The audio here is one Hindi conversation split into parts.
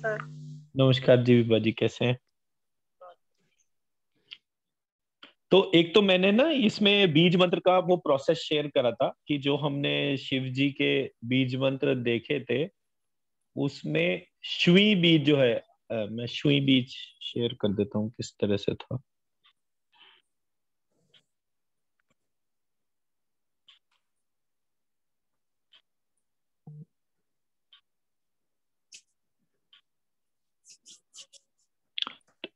सर। नमस्कार जी विभा जी, कैसे हैं? तो एक तो मैंने ना इसमें बीज मंत्र का वो प्रोसेस शेयर करा था कि जो हमने शिव जी के बीज मंत्र देखे थे उसमें शुई बीज जो है, मैं शुई बीज शेयर कर देता हूँ किस तरह से था।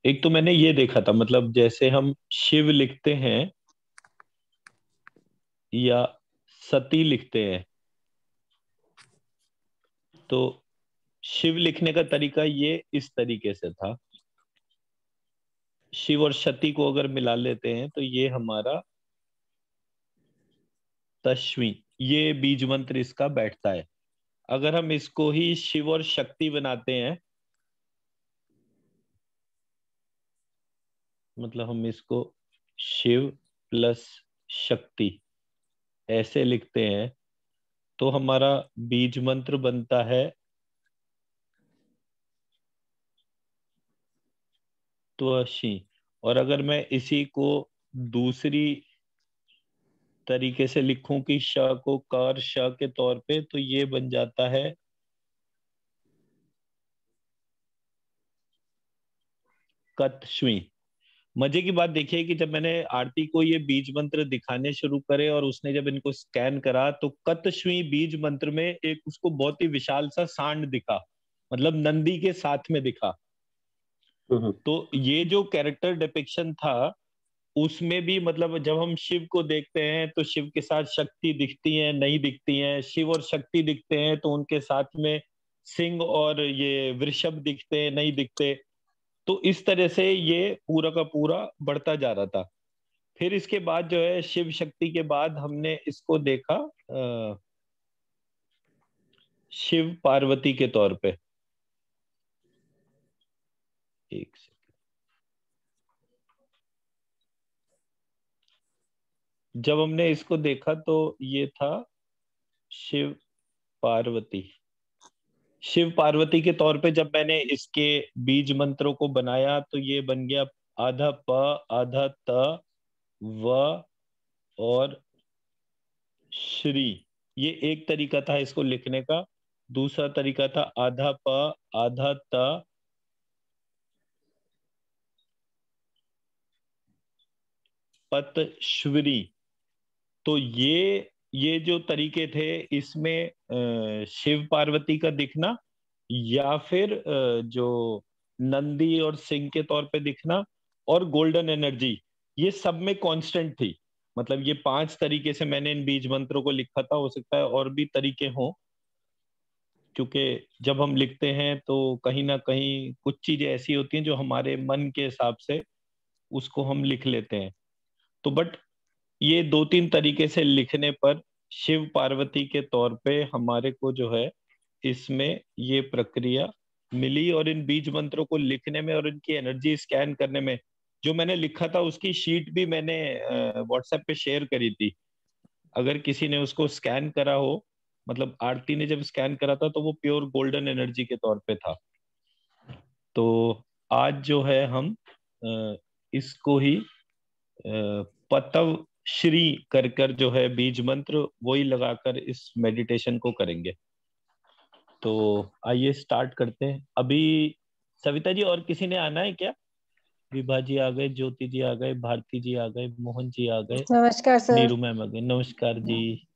एक तो मैंने ये देखा था, मतलब जैसे हम शिव लिखते हैं या सती लिखते हैं, तो शिव लिखने का तरीका ये इस तरीके से था। शिव और सती को अगर मिला लेते हैं तो ये हमारा तश्वी, ये बीज मंत्र इसका बैठता है। अगर हम इसको ही शिव और शक्ति बनाते हैं, मतलब हम इसको शिव प्लस शक्ति ऐसे लिखते हैं, तो हमारा बीज मंत्र बनता है त्वशी। और अगर मैं इसी को दूसरी तरीके से लिखूं कि श को कार श के तौर पे, तो ये बन जाता है कतश्वी। मजे की बात देखिए कि जब मैंने आरती को ये बीज मंत्र दिखाने शुरू करे और उसने जब इनको स्कैन करा तो कतश्वी बीज मंत्र में एक उसको बहुत ही विशाल सा सांड दिखा, मतलब नंदी के साथ में दिखा। हम्म। तो ये जो कैरेक्टर डिपिक्शन था उसमें भी, मतलब जब हम शिव को देखते हैं तो शिव के साथ शक्ति दिखती है नहीं दिखती है, शिव और शक्ति दिखते हैं तो उनके साथ में सिंह और ये वृषभ दिखते हैं नहीं दिखते। तो इस तरह से ये पूरा का पूरा बढ़ता जा रहा था। फिर इसके बाद जो है शिव शक्ति के बाद हमने इसको देखा शिव पार्वती के तौर पे। एक सेकंड, जब हमने इसको देखा तो ये था शिव पार्वती। शिव पार्वती के तौर पे जब मैंने इसके बीज मंत्रों को बनाया तो ये बन गया आधा प, आधा त, व और श्री। ये एक तरीका था इसको लिखने का। दूसरा तरीका था आधा प, आधा त, पत श्वरी। तो ये जो तरीके थे इसमें शिव पार्वती का दिखना या फिर जो नंदी और सिंह के तौर पे दिखना और गोल्डन एनर्जी, ये सब में कांस्टेंट थी। मतलब ये पांच तरीके से मैंने इन बीज मंत्रों को लिखा था, हो सकता है और भी तरीके हों, क्योंकि जब हम लिखते हैं तो कहीं ना कहीं कुछ चीजें ऐसी होती हैं जो हमारे मन के हिसाब से उसको हम लिख लेते हैं। तो बट ये दो तीन तरीके से लिखने पर शिव पार्वती के तौर पे हमारे को जो है इसमें ये प्रक्रिया मिली। और इन बीज मंत्रों को लिखने में और इनकी एनर्जी स्कैन करने में, जो मैंने लिखा था उसकी शीट भी मैंने व्हाट्सएप पे शेयर करी थी। अगर किसी ने उसको स्कैन करा हो, मतलब आरती ने जब स्कैन करा था तो वो प्योर गोल्डन एनर्जी के तौर पे था। तो आज जो है हम इसको ही पतव श्री कर कर जो है बीज मंत्र वही लगाकर इस मेडिटेशन को करेंगे। तो आइए स्टार्ट करते हैं अभी। सविता जी और किसी ने आना है क्या? विभा जी आ गए, ज्योति जी आ गए, भारती जी आ गए, मोहन जी आ गए, नमस्कार सर। नीरू मैम आ गए। नमस्कार जी।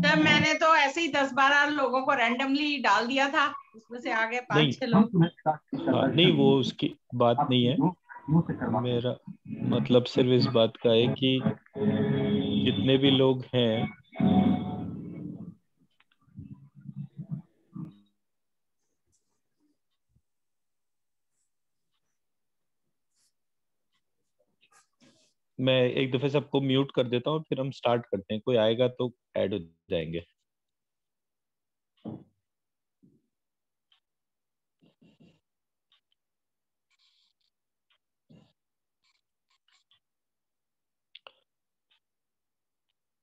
सर मैंने तो ऐसे ही 10-12 लोगों को रैंडमली डाल दिया था, उसमें से आ गए नहीं, 5-6 लोग। हाँ नहीं, वो उसकी बात नहीं है। मेरा मतलब सिर्फ इस बात का है कि जितने भी लोग हैं, मैं एक दफे सबको म्यूट कर देता हूँ फिर हम स्टार्ट करते हैं, कोई आएगा तो ऐड हो जाएंगे।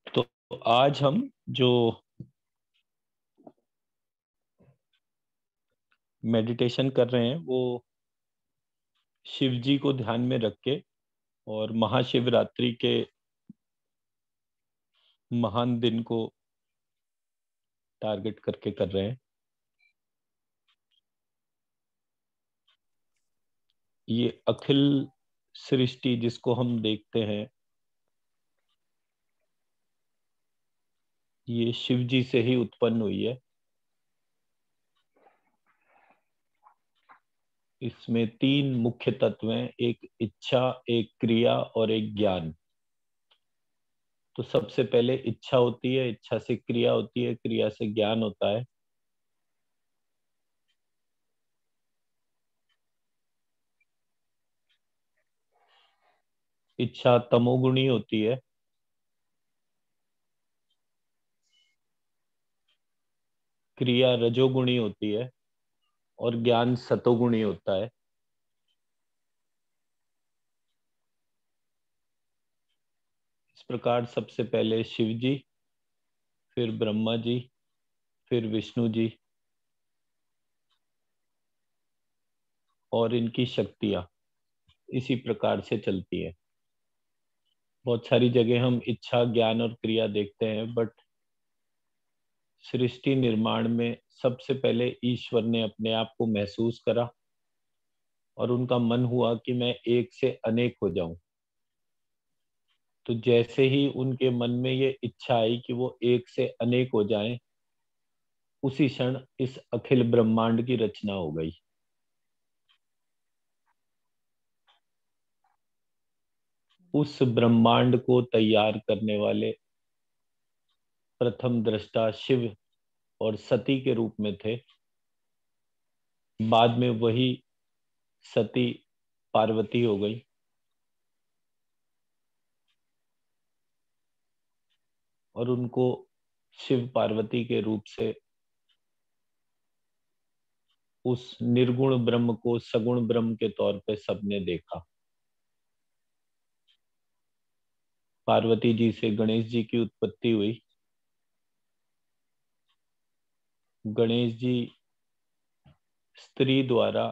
तो आज हम जो मेडिटेशन कर रहे हैं वो शिव जी को ध्यान में रख के और महाशिवरात्रि के महान दिन को टारगेट करके कर रहे हैं। ये अखिल सृष्टि जिसको हम देखते हैं ये शिव जी से ही उत्पन्न हुई है। इसमें तीन मुख्य तत्व हैं, एक इच्छा, एक क्रिया और एक ज्ञान। तो सबसे पहले इच्छा होती है, इच्छा से क्रिया होती है, क्रिया से ज्ञान होता है। इच्छा तमोगुणी होती है, क्रिया रजोगुणी होती है और ज्ञान सतोगुणी होता है। इस प्रकार सबसे पहले शिव जी, फिर ब्रह्मा जी, फिर विष्णु जी और इनकी शक्तियां इसी प्रकार से चलती है। बहुत सारी जगह हम इच्छा, ज्ञान और क्रिया देखते हैं, बट सृष्टि निर्माण में सबसे पहले ईश्वर ने अपने आप को महसूस करा और उनका मन हुआ कि मैं एक से अनेक हो जाऊं। तो जैसे ही उनके मन में ये इच्छा आई कि वो एक से अनेक हो जाएं, उसी क्षण इस अखिल ब्रह्मांड की रचना हो गई। उस ब्रह्मांड को तैयार करने वाले प्रथम दृष्टा शिव और सती के रूप में थे। बाद में वही सती पार्वती हो गई। और उनको शिव पार्वती के रूप से उस निर्गुण ब्रह्म को सगुण ब्रह्म के तौर पे सबने देखा। पार्वती जी से गणेश जी की उत्पत्ति हुई। गणेश जी स्त्री द्वारा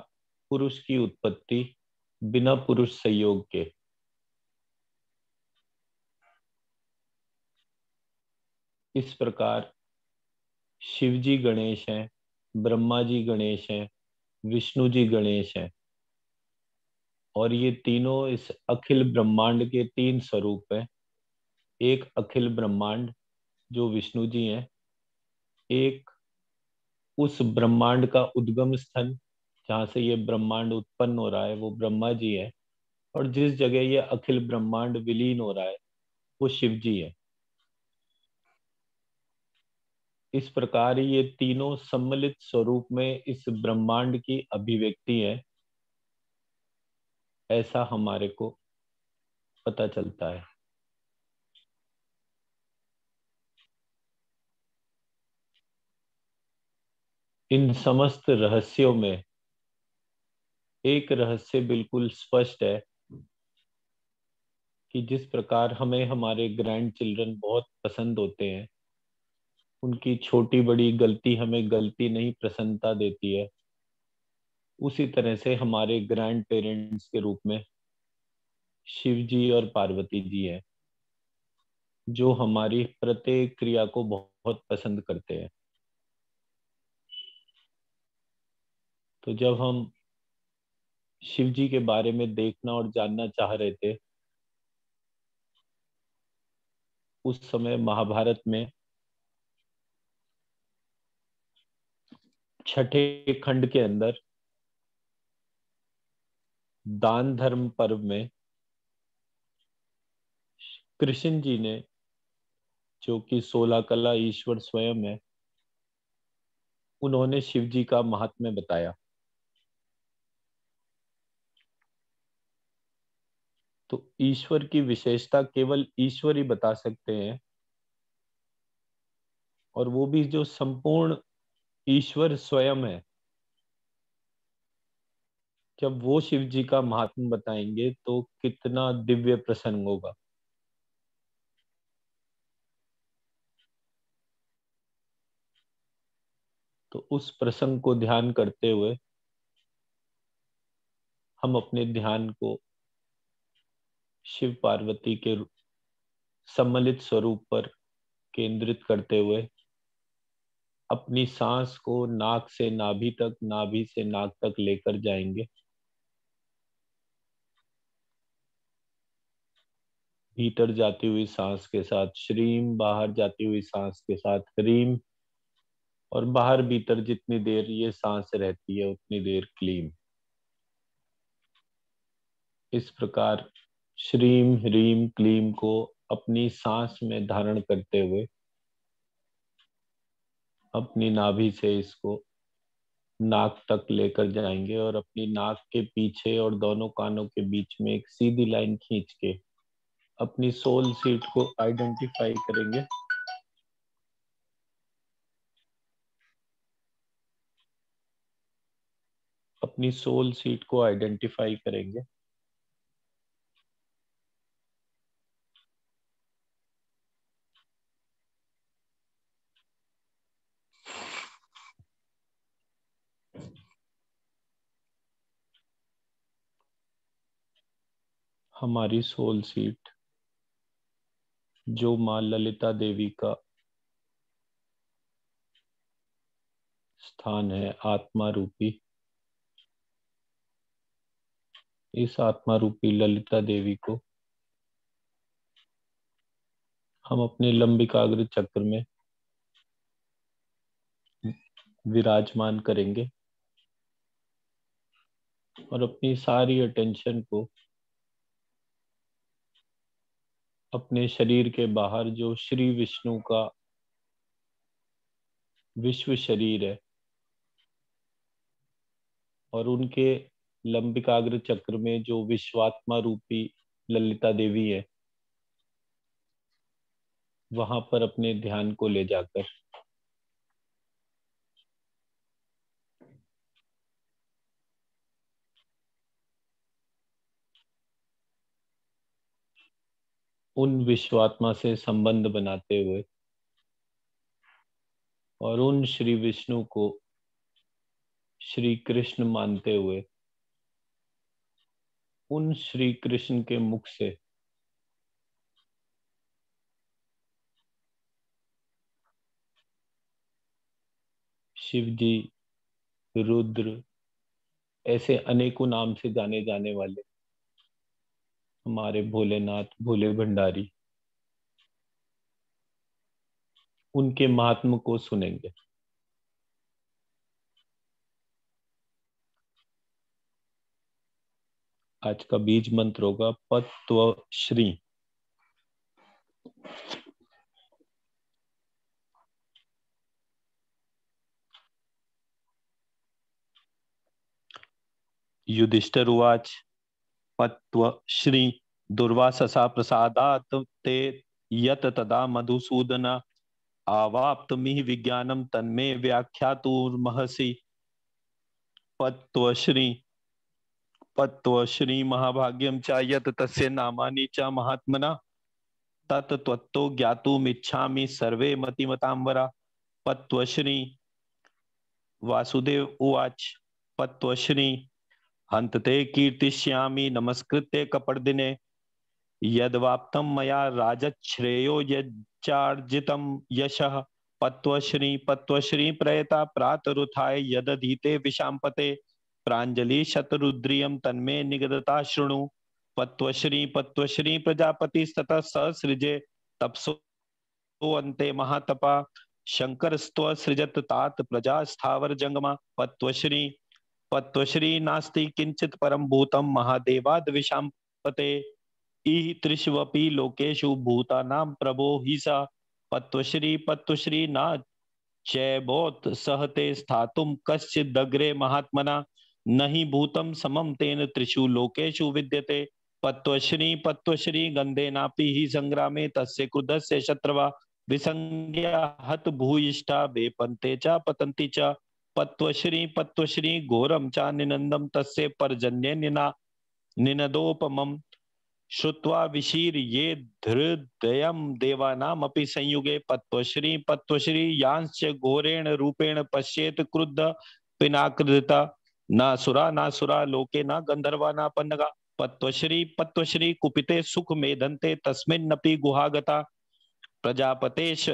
पुरुष की उत्पत्ति बिना पुरुष संयोग के। इस प्रकार शिव जी गणेश हैं, ब्रह्मा जी गणेश हैं, विष्णु जी गणेश हैं और ये तीनों इस अखिल ब्रह्मांड के तीन स्वरूप हैं। एक अखिल ब्रह्मांड जो विष्णु जी हैं, एक उस ब्रह्मांड का उद्गम स्थल जहाँ से ये ब्रह्मांड उत्पन्न हो रहा है वो ब्रह्मा जी है, और जिस जगह ये अखिल ब्रह्मांड विलीन हो रहा है वो शिव जी है। इस प्रकार ये तीनों सम्मिलित स्वरूप में इस ब्रह्मांड की अभिव्यक्ति है, ऐसा हमारे को पता चलता है। इन समस्त रहस्यों में एक रहस्य बिल्कुल स्पष्ट है कि जिस प्रकार हमें हमारे ग्रैंड चिल्ड्रन बहुत पसंद होते हैं, उनकी छोटी बड़ी गलती हमें गलती नहीं प्रसन्नता देती है, उसी तरह से हमारे ग्रैंड पेरेंट्स के रूप में शिव जी और पार्वती जी हैं, जो हमारी प्रत्येक क्रिया को बहुत पसंद करते हैं। तो जब हम शिव जी के बारे में देखना और जानना चाह रहे थे, उस समय महाभारत में छठे खंड के अंदर दान धर्म पर्व में कृष्ण जी ने, जो कि 16 कला ईश्वर स्वयं है, उन्होंने शिव जी का महात्म्य बताया। तो ईश्वर की विशेषता केवल ईश्वर ही बता सकते हैं, और वो भी जो संपूर्ण ईश्वर स्वयं है। जब वो शिव जी का महात्म्य बताएंगे तो कितना दिव्य प्रसंग होगा। तो उस प्रसंग को ध्यान करते हुए हम अपने ध्यान को शिव पार्वती के सम्मिलित स्वरूप पर केंद्रित करते हुए अपनी सांस को नाक से नाभि तक, नाभि से नाक तक लेकर जाएंगे। भीतर जाती हुई सांस के साथ श्रीम, बाहर जाती हुई सांस के साथ ह्रीम, और बाहर भीतर जितनी देर ये सांस रहती है उतनी देर क्लीम। इस प्रकार श्रीम ह्रीम क्लीम को अपनी सांस में धारण करते हुए अपनी नाभि से इसको नाक तक लेकर जाएंगे और अपनी नाक के पीछे और दोनों कानों के बीच में एक सीधी लाइन खींच के अपनी सोल सीट को आइडेंटिफाई करेंगे। अपनी सोल सीट को आइडेंटिफाई करेंगे। हमारी सोल सीट जो मां ललिता देवी का स्थान है, आत्मा रूपी, इस आत्मा रूपी ललिता देवी को हम अपने लंबिकाग्र चक्र में विराजमान करेंगे और अपनी सारी अटेंशन को अपने शरीर के बाहर जो श्री विष्णु का विश्व शरीर है और उनके लंबिकाग्र चक्र में जो विश्वात्मा रूपी ललिता देवी है, वहां पर अपने ध्यान को ले जाकर उन विश्वात्मा से संबंध बनाते हुए और उन श्री विष्णु को श्री कृष्ण मानते हुए उन श्री कृष्ण के मुख से शिव जी, रुद्र, ऐसे अनेकों नाम से जाने जाने वाले हमारे भोलेनाथ, भोले भंडारी, उनके महात्म को सुनेंगे। आज का बीज मंत्र होगा पत्व श्री। युधिष्ठिर उवाच पत्व श्री दुर्वाससा प्रसादात् ते यत तदा मधुसूदन आवाप्तमिह विज्ञानम तन्मे व्याख्यातुर्महसि। पत्व श्री महाभाग्यम च यत तस्य नामानि च महात्मना तत् त्वत्तो ज्ञातुमिच्छामि सर्वे मतिमतांबरा। पत्व श्री वासुदेव उवाच पत्व श्री हंतते कीर्तिष्यामि नमस्कृत्य कपर्दिने यद्वाप्तं मया राजच्छ्रेयो यच्चार्जितं यशः। पत्वश्री प्रयता प्रातरुत्थाय यदधीते विशाम्पते प्राञ्जलि शतरुद्रियं तन्मे निगदता शृणु। पत्वश्री प्रजापतिस्ततः ससृजे तपसो अन्ते महातपा शंकरस्त्व सृजत तात प्रजा स्थावर जंगमा। पत्वश्री नास्ति किंचित परम भूतम महादेवाद विशाम्पते इह त्रिष्वपि लोकेषु भूतानां प्रभो हि सा। पत्वश्री न चैबोत सहते स्थातुं कश्चिदग्रे महात्मना न हि भूतं समं तेन त्रिषु लोकेषु विद्यते। पत्वश्री गंधेनापि हि संग्रामे तस्य क्रुद्धस्य शत्रवा विसंज्ञा हत भूयिष्ठा वेपन्ते च पतन्ति च। पत्वश्री घोरम च निनंदम तस्य पर्जन्य निनदोपमम् श्रुत्वा विशीर ये धृदयम देवानामपि संयुगे पत्वश्री यांश्च घोरेण रूपेण पश्येत क्रुद्ध पिनाकृता नासुरा लोके न गंधर्वा न पन्नगा पत्वश्री कुपिते सुख मेधन्ते तस्मिन्नपि गुहागता प्रजापतेश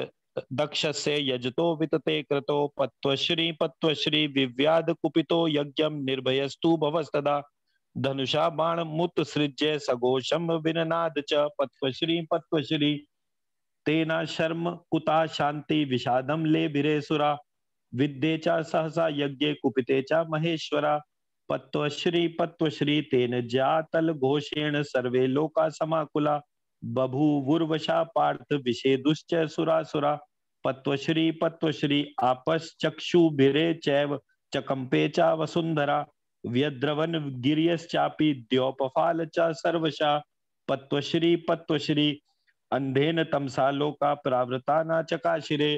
दक्षस्य यजतो वितते कृतो पत्वश्री विव्याध कुपितो यज्ञम निर्भयस्तु भवस्तदा धनुषा बाण मुत सृज्य सघोषम विननाद च पत्वश्री तेना शर्म कुता शांति विषादम ले भिरे सुरा विद्ये च सहसा यज्ञे कुपिते च महेश्वरा पत्वश्री तेन जातल घोषेण सर्वे लोका समाकुला बभूवुर्वशा पार्थ विषेदुश्च सुरासुरा पत्वश्री आपश्चक्षुभिरे चैव चकंपे च वसुंधरा व्यद्रवन गिर्यश्चापि द्यौपफाल च सर्वशा पत्वश्री अंधेन तमसा लोका प्रावृता न चकाशिरे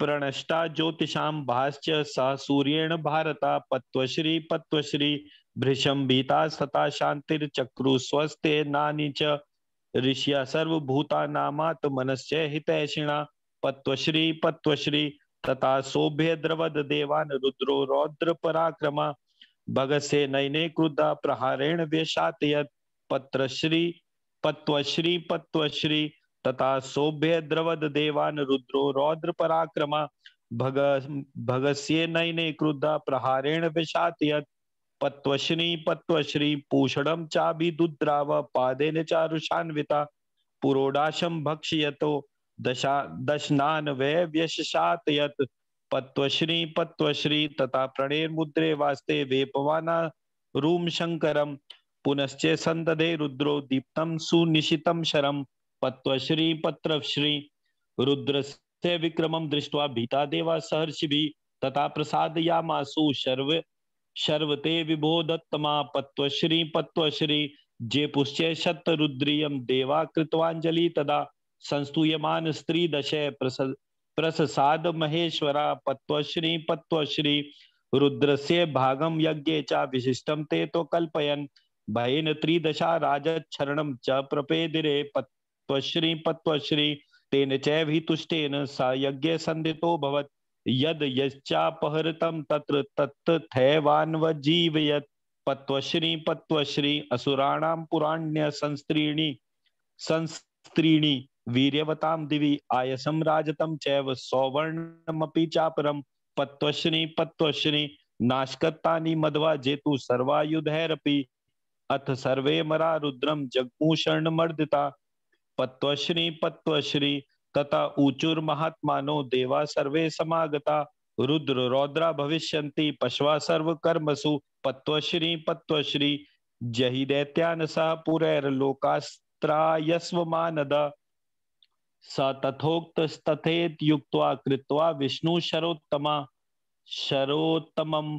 प्रणष्टा ज्योतिषां भाश्च स सूर्येण भारता पत्वश्री भृशं भीता सता शांतिर्चक्रु स्वस्ते नानि च ऋषिया सर्वभूतानामात् मनस्य हितैषिणा पत्वश्री तथा सौभ्य द्रवद देवान रुद्रो रौद्र पराक्रमा भगसे नयने क्रुद्धा प्रहारेण व्यशातयत् पत्वश्री तथा सौभ्य द्रवद देवान रुद्रो रौद्र पराक्रमा भगस्य नयने क्रुद्धा प्रहारेण व्यशातयत् पत्वश्री पूषणम चाभिदुद्राव पादेन चारुषान्विता पुरोडाशम भक्ष्यतो दशनान वै व्यशातयत् पत्वश्री तथा प्रणेर्मुद्रे वास्ते वेपवाना रूम शंकरम पुनश्च संदधे रुद्रो दीप्तम सुनिशितम शरम पत्वश्री रुद्रस्य विक्रमं दृष्ट्वा भीता देवा सहर्षिभिः तथा प्रसादयामासु शर्वते विभो दत्तमा पत्वश्री जे पुष्य शत रुद्रियम देवा कृतवांजलि तदा संस्तूयमान स्त्री दशे प्रसाद महेश्वरा पत्वश्री रुद्रस्य भागम यज्ञे च विशिष्टम ते तो कल्पयन् भयेन त्रिदशा राजच्छरणं च प्रपेदिरे पत्वश्री तेन चैव हि तुष्टेन स यज्ञे संदितो भवत् यद यच्चापहृतं तत्र तत्थैवान्वजीवयत् पत्वश्री असुराणां पुराण्य संस्त्रीणि वीर्यवतां दिवि आयसं राजतं चैव सौवर्णमपि चापरं पत्वश्री नाशकत्तानि मध्वा जेतु सर्वायुधैरपि अथ सर्वे मरा रुद्रं जग्मुशर्णमर्दिता पत्वश्री तथा ऊचुर्महात्मानो देवा सर्वे समागता रुद्र रौद्रा भविष्यन्ति पश्वा सर्वकर्मसु पत्वश्री जहि दैत्यान सह पुरैर्लोकास्त्रायस्वमानद स तथोक्तस्तथेत युक्त्वा कृत्वा विष्णु शरोत्तमं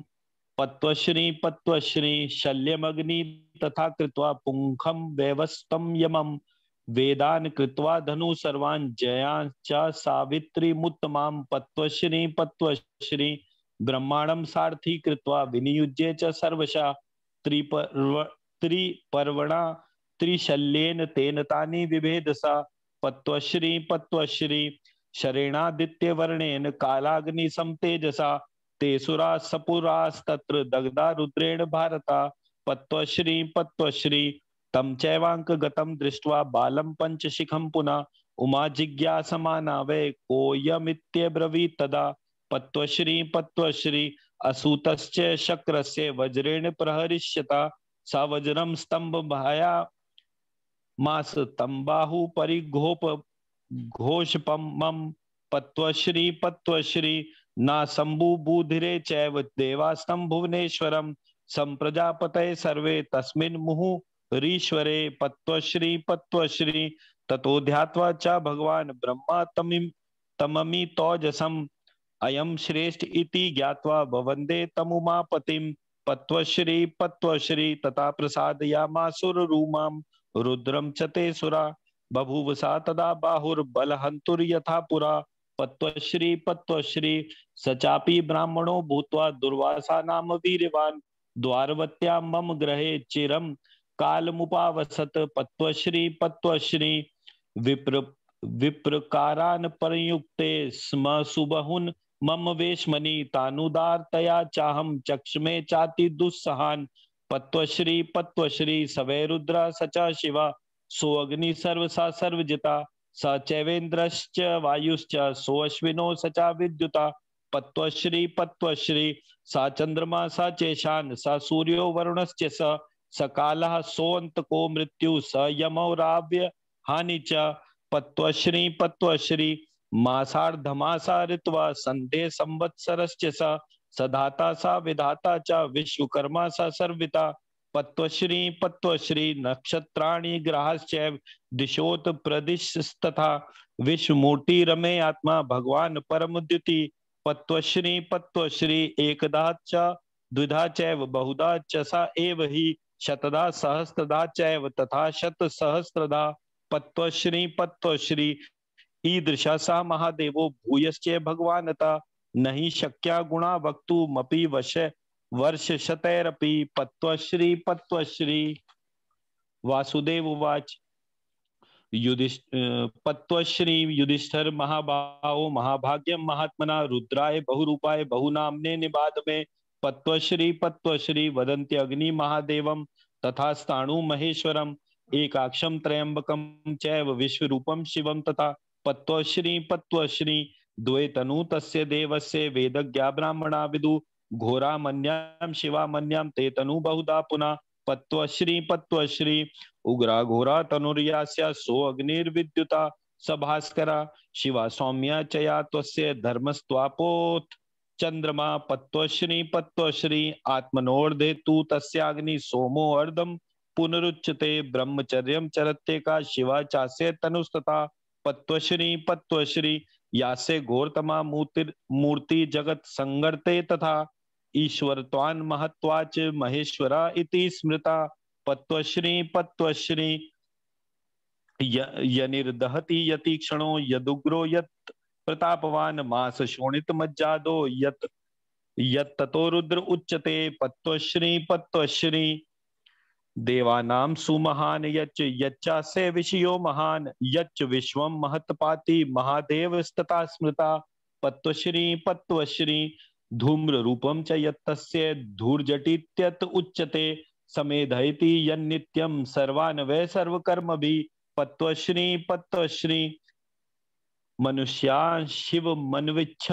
पत्वश्री शल्यमग्नि तथा कृत्वा पुंखं वैवस्वं यमं वेदान कृत्वा धनु सर्वान् जयान् च सावित्रीमुत्तमां पत्वश्री ब्रह्मांडं सारथी कृत्वा विनियुज्य च सर्वशा त्रिपर्वणा त्रिशल्येन तेन तानि विभेदसा पत्वश्री शरेणादित्य वर्णेन कालाग्निसं तेजसा ते सुरा सपुरास्तत्र दग्धा रुद्रेण भारता पत्वश्री तम चैवांक गतम दृष्ट्वा बालम पंचशिखम पुनः उमा जिज्ञासमाना वै कोयमित्यब्रवीत् तदा पत्वश्री असुतश्च शक्रस्य वज्रेण प्रहरिष्यता सा वज्रम स्तंभ भाया मास तंबाहु परिघोप घोषपमं पत्वश्री ना शंभुबुधिरे चैव देवास्तं भुवनेश्वरं संप्रजापतये सर्वे तस्मिन् मुहुः रीश्वरे पत्वश्री ततो ध्यात्वा च भगवान् ब्रह्मा तममि तौजसम् अयं श्रेष्ठ इति ज्ञात्वा ववन्दे तमुमापतिं पत्वश्री तथा प्रसादयामासुररूमां रुद्रं च ते सुरा बभूव सा तदा बाहुर्बलहन्तुर्यथा पुरा पत्वश्री सचापि ब्राह्मणो भूत्वा दुर्वासा नाम वीर्यवान् द्वारवत्यां मम गृहे चिरं कालमुपावसत पत्वश्री पत्वश्री विप्रकारान् प्रयुक्ते स्म सुबहुन् मम वेश्मनि तानुदारतया चाहं चक्षमे चाति दुस्सहान् पत्वश्री पत्वश्री सवै रुद्र स च शिवा सोऽग्नि सर्वसा सर्वजिता स चैवेन्द्रश्च वायुश्च सोऽश्विनो स च विद्युता पत्वश्री पत्वश्री सा चंद्रमा सा चेशान सा सूर्यो वरुणश्च स कालः सोऽन्तको मृत्यु स यमो राव्य हानि च पत्वश्री पत्वश्री मासार्धमासा ऋत्वा संधे संवत्सरश्च स धाता सा विधाता च विश्वकर्मा सा सर्विता पत्वश्री पत्वश्री नक्षत्राणि ग्रहाश्चैव दिशोत प्रदिशस्तथा विश्वमूर्ति रमे आत्मा भगवान परमद्युति पत्वश्री पत्वश्री एकदा च द्विधा चैव बहुधा च सा एव हि शतधा सहस्रधा चैव तथा शत सहस्रधा पत्वश्री पत्वश्री ईदृशा सा महादेवो भूयश्च भगवानता नहि शक्या गुणा वक्तुमपि वर्ष शतैरपि पत्वश्री पत्वश्री वासुदेव उवाच पत्वश्री युधिष्ठिर महाबाहो महाभाग्यम महात्मना रुद्राय बहुरूपाय बहुनाम्ने निबाध में पत्वश्री पत्वश्री वदन्ति अग्नि महादेवम तथा स्थाणु महेश्वरम एकाक्षम त्रयंबकम चैव विश्वरूपम शिवम तथा पत्वश्री पत्वश्री द्वे तनु तस्य देवस्य वेदज्ञा ब्राह्मणा विदु घोरा मन्याम शिवा मन्याम ते तनु बहुधा पुनः पत्वश्री पत्वश्री उग्रा घोरा तनुर्यास्या सो अग्निर्विद्युता सभास्करा शिवा सौम्या चया त्वस्य धर्मस्त्वापोत चंद्रमा पत्वश्री पत्वश्री आत्मनोर्धे तु तस्याग्नि सोमो अर्धम पुनरुच्यते ब्रह्मचर्यम चरते का शिवा चास्य तनुस्तथा पत्वश्री पत्वश्री यासे घोरतमा मूर्ति जगत संगर्ते तथा ईश्वरत्वान् महत्वाच महेश्वरा इति स्मृता पत्वश्री पत्वश्री यनिर्दहति यति क्षणो यदुग्रो यत् प्रतापवान मास शोणित मज्जादो यत् ततो रुद्र उच्यते पत्वश्री पत्वश्री देवानां सुमहान यच्च यच्चास्य विषयो महान यच्च विश्वं महत्पाति महादेवस्तथा स्मृता पत्वश्री पत्वश्री धूम्र रूपम च यत्तस्य धूर्जटित्यत उच्यते समेधयति यन्नित्यं सर्वान् वै सर्वकर्मभिः पत्वश्री पत्वश्री मनुष्या शिव मन्विच्छ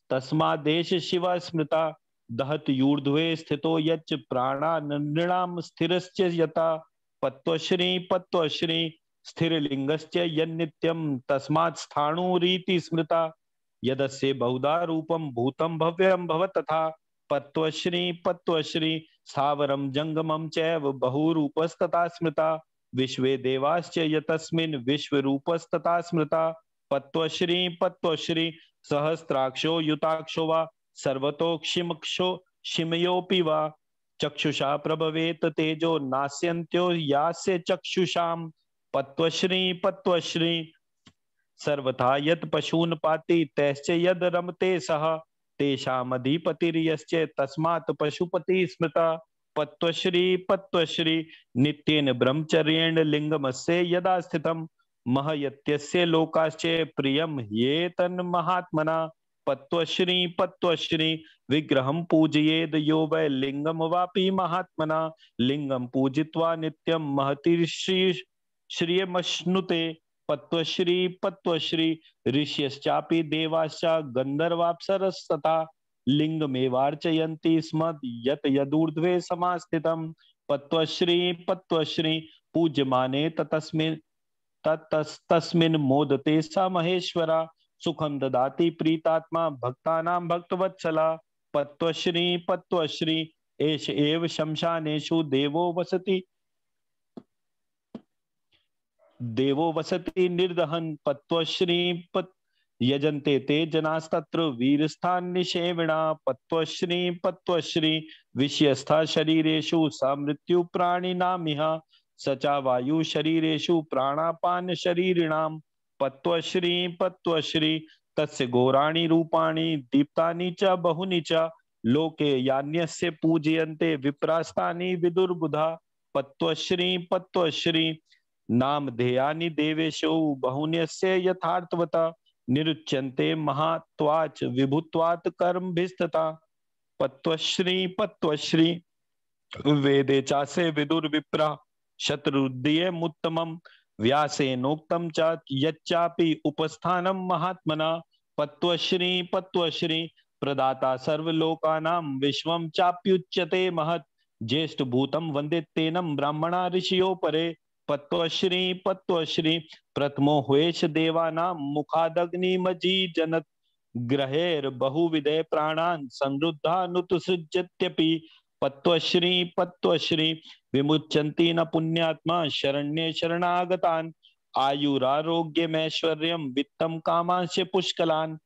तस्मादेश शिवा स्मृता दहत यूर्ध्वे स्थितो यच्च प्राणा नृणाम स्थिरश्च यथा पत्वश्री पत्वश्री स्थिरलिंगश्च यन्नित्यं तस्मात् स्थाणुरीति स्मृता यदस्य बहुधा रूपम भूतम भव्यम भव तथा पत्वश्री पत्वश्री स्थावरम जंगमम चैव बहुरूपस्तथा स्मृता विश्वे देवाश्च यतस्मिन् विश्वरूपस्तथा स्मृता पत्वश्री पत्वश्री सहस्राक्षो युताक्षो वा सर्वतोक्षिमक्षो शिमयोऽपि वा चक्षुषा प्रभवेत तेजो नास्यन्त्यो यास्य चक्षुषाम पत्वश्री पत्वश्री सर्वथा यत् पशून् पाति तैश्च यद् रमते सः तेषामधिपतिर्यश्च तस्मात् पशुपति स्मृता पत्वश्री पत्वश्री नित्येन ब्रह्मचर्येण लिंगमस्य यदा स्थितं महयत्यस्य लोकाश्च प्रियं ये तन्महात्मना पत्वश्री पत्वश्री विग्रहं पूजयेद यो वै लिंगम वापि महात्मना लिंगम पूजित्वा नित्यं महतीर्षि श्रियमश्नुते पत्वश्री पत्वश्री ऋष्यश्चापि देवाश्च गंधर्वाप्सरस्तथा लिंगमेवार्चयन्ति स्म यत् यदूर्ध्वे समास्थितं पत्वश्री पत्वश्री पूज्यमाने तस्मिन् मोदते स महेश्वरा सुखं ददाति प्रीतात्मा भक्तानां भक्तवत्सला पत्वश्री पत्वश्री एष एव शमशानेषु देवो वसति निर्दहन पत्वश्री यजन्ते ते जनास्तत्र वीरस्थान्निषेविणा पत्वश्री पत्वश्री विषयस्था शरीरेषु सा मृत्यु प्राणिनामिह स च वायु शरीरेषु प्राणापान शरीरिणाम पत्वश्री पत्वश्री तस्य घोराणि रूपाणि दीप्तानि च बहुनि च लोके यान्यस्य पूजयन्ते विप्रास्तानि विदुर्बुधा पत्वश्री पत्वश्री नामधेयानि देवेशो बहुन्यस्य यथार्थवता निरुच्यन्ते महात्वाच विभुत्वात् कर्मभिस्तथा। पत्वश्री पत्वश्री वेदे चासे विदुर्विप्रा शत्रुद्यमुत्तमं व्यासेनोक्तं च यच्चापि उपस्थानं महात्मना। पत्वश्री पत्वश्री प्रदाता सर्वलोकानां विश्वं चाप्युच्यते महत् ज्येष्ठ भूतम वंदे तेनम ब्राह्मणा ऋषियो परे। पत्वश्री पत्वश्री प्रथमो हुएश देवानां मुखादग्निमजी जनत ग्रहेर बहुविधे प्राणान् समृद्धानुत्सृज्यत्यपि। पत्वश्री पत्वश्री विमुच्यन्ति न पुण्यात्मा शरण्ये शरणागतान् आयुरारोग्यमैश्वर्यं वित्तं कामांश्च पुष्कलान्।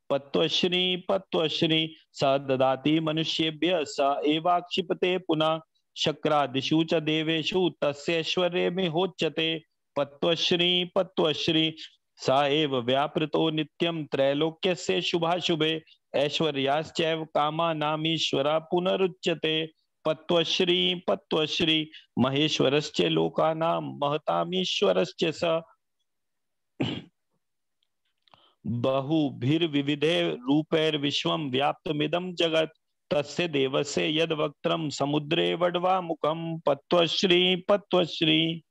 पत्वश्री पत्वश्री स ददाति मनुष्येभ्यः स एवाक्षिपते पुनः शक्रादिषु च देवेषु तस्यैश्वर्यमिहोच्यते। पत्वश्री पत्वश्री स एव व्यापृतो नित्यं त्रैलोक्यस्य शुभाशुभे ऐश्वर्याश्चैव कामानामीश्वरः पुनरुच्यते। पत्वश्री पत्वश्री महेश्वरश्च लोकानां महतामीश्वरश्च स बहुभिर्विविधे रूपैर्विश्वं व्याप्तमिदं जगत् तस्य देवस्य यद वक्त्रं समुद्रे वड्वा मुखं। पत्वश्री पत्वश्री।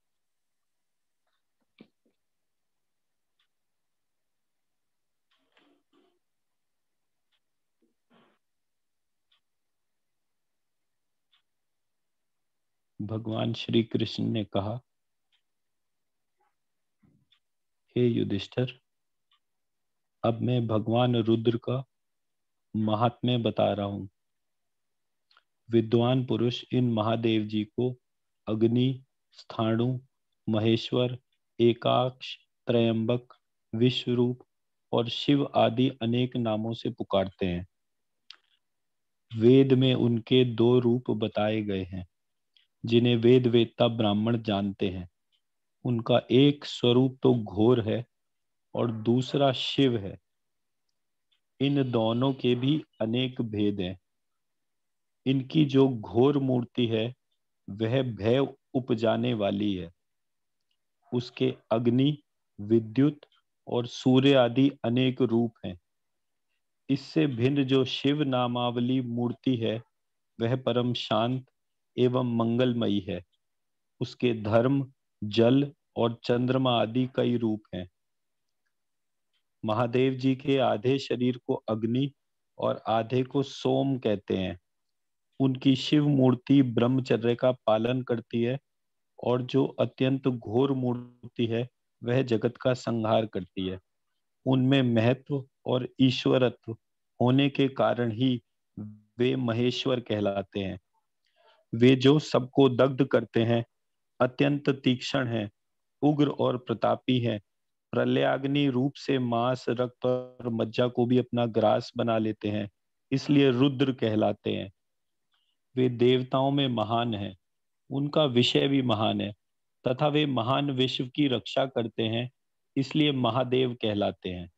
भगवान श्री कृष्ण ने कहा, हे युधिष्ठिर, अब मैं भगवान रुद्र का महात्म्य बता रहा हूं। विद्वान पुरुष इन महादेव जी को अग्नि, स्थाणु, महेश्वर, एकाक्ष, त्रयंबक, विश्वरूप और शिव आदि अनेक नामों से पुकारते हैं। वेद में उनके 2 रूप बताए गए हैं जिन्हें वेद वेत्ता ब्राह्मण जानते हैं। उनका एक स्वरूप तो घोर है और दूसरा शिव है। इन दोनों के भी अनेक भेद हैं। इनकी जो घोर मूर्ति है वह भय उपजाने वाली है। उसके अग्नि, विद्युत और सूर्य आदि अनेक रूप हैं। इससे भिन्न जो शिव नामावली मूर्ति है वह परम शांत एवं मंगलमयी है। उसके धर्म, जल और चंद्रमा आदि कई रूप हैं। महादेव जी के आधे शरीर को अग्नि और आधे को सोम कहते हैं। उनकी शिव मूर्ति ब्रह्मचर्य का पालन करती है और जो अत्यंत घोर मूर्ति है वह जगत का संहार करती है। उनमें महत्व और ईश्वरत्व होने के कारण ही वे महेश्वर कहलाते हैं। वे जो सबको दग्ध करते हैं, अत्यंत तीक्ष्ण हैं, उग्र और प्रतापी हैं, प्रलयाग्नि रूप से मांस, रक्त और मज्जा को भी अपना ग्रास बना लेते हैं, इसलिए रुद्र कहलाते हैं। वे देवताओं में महान हैं, उनका विषय भी महान है, तथा वे महान विश्व की रक्षा करते हैं, इसलिए महादेव कहलाते हैं।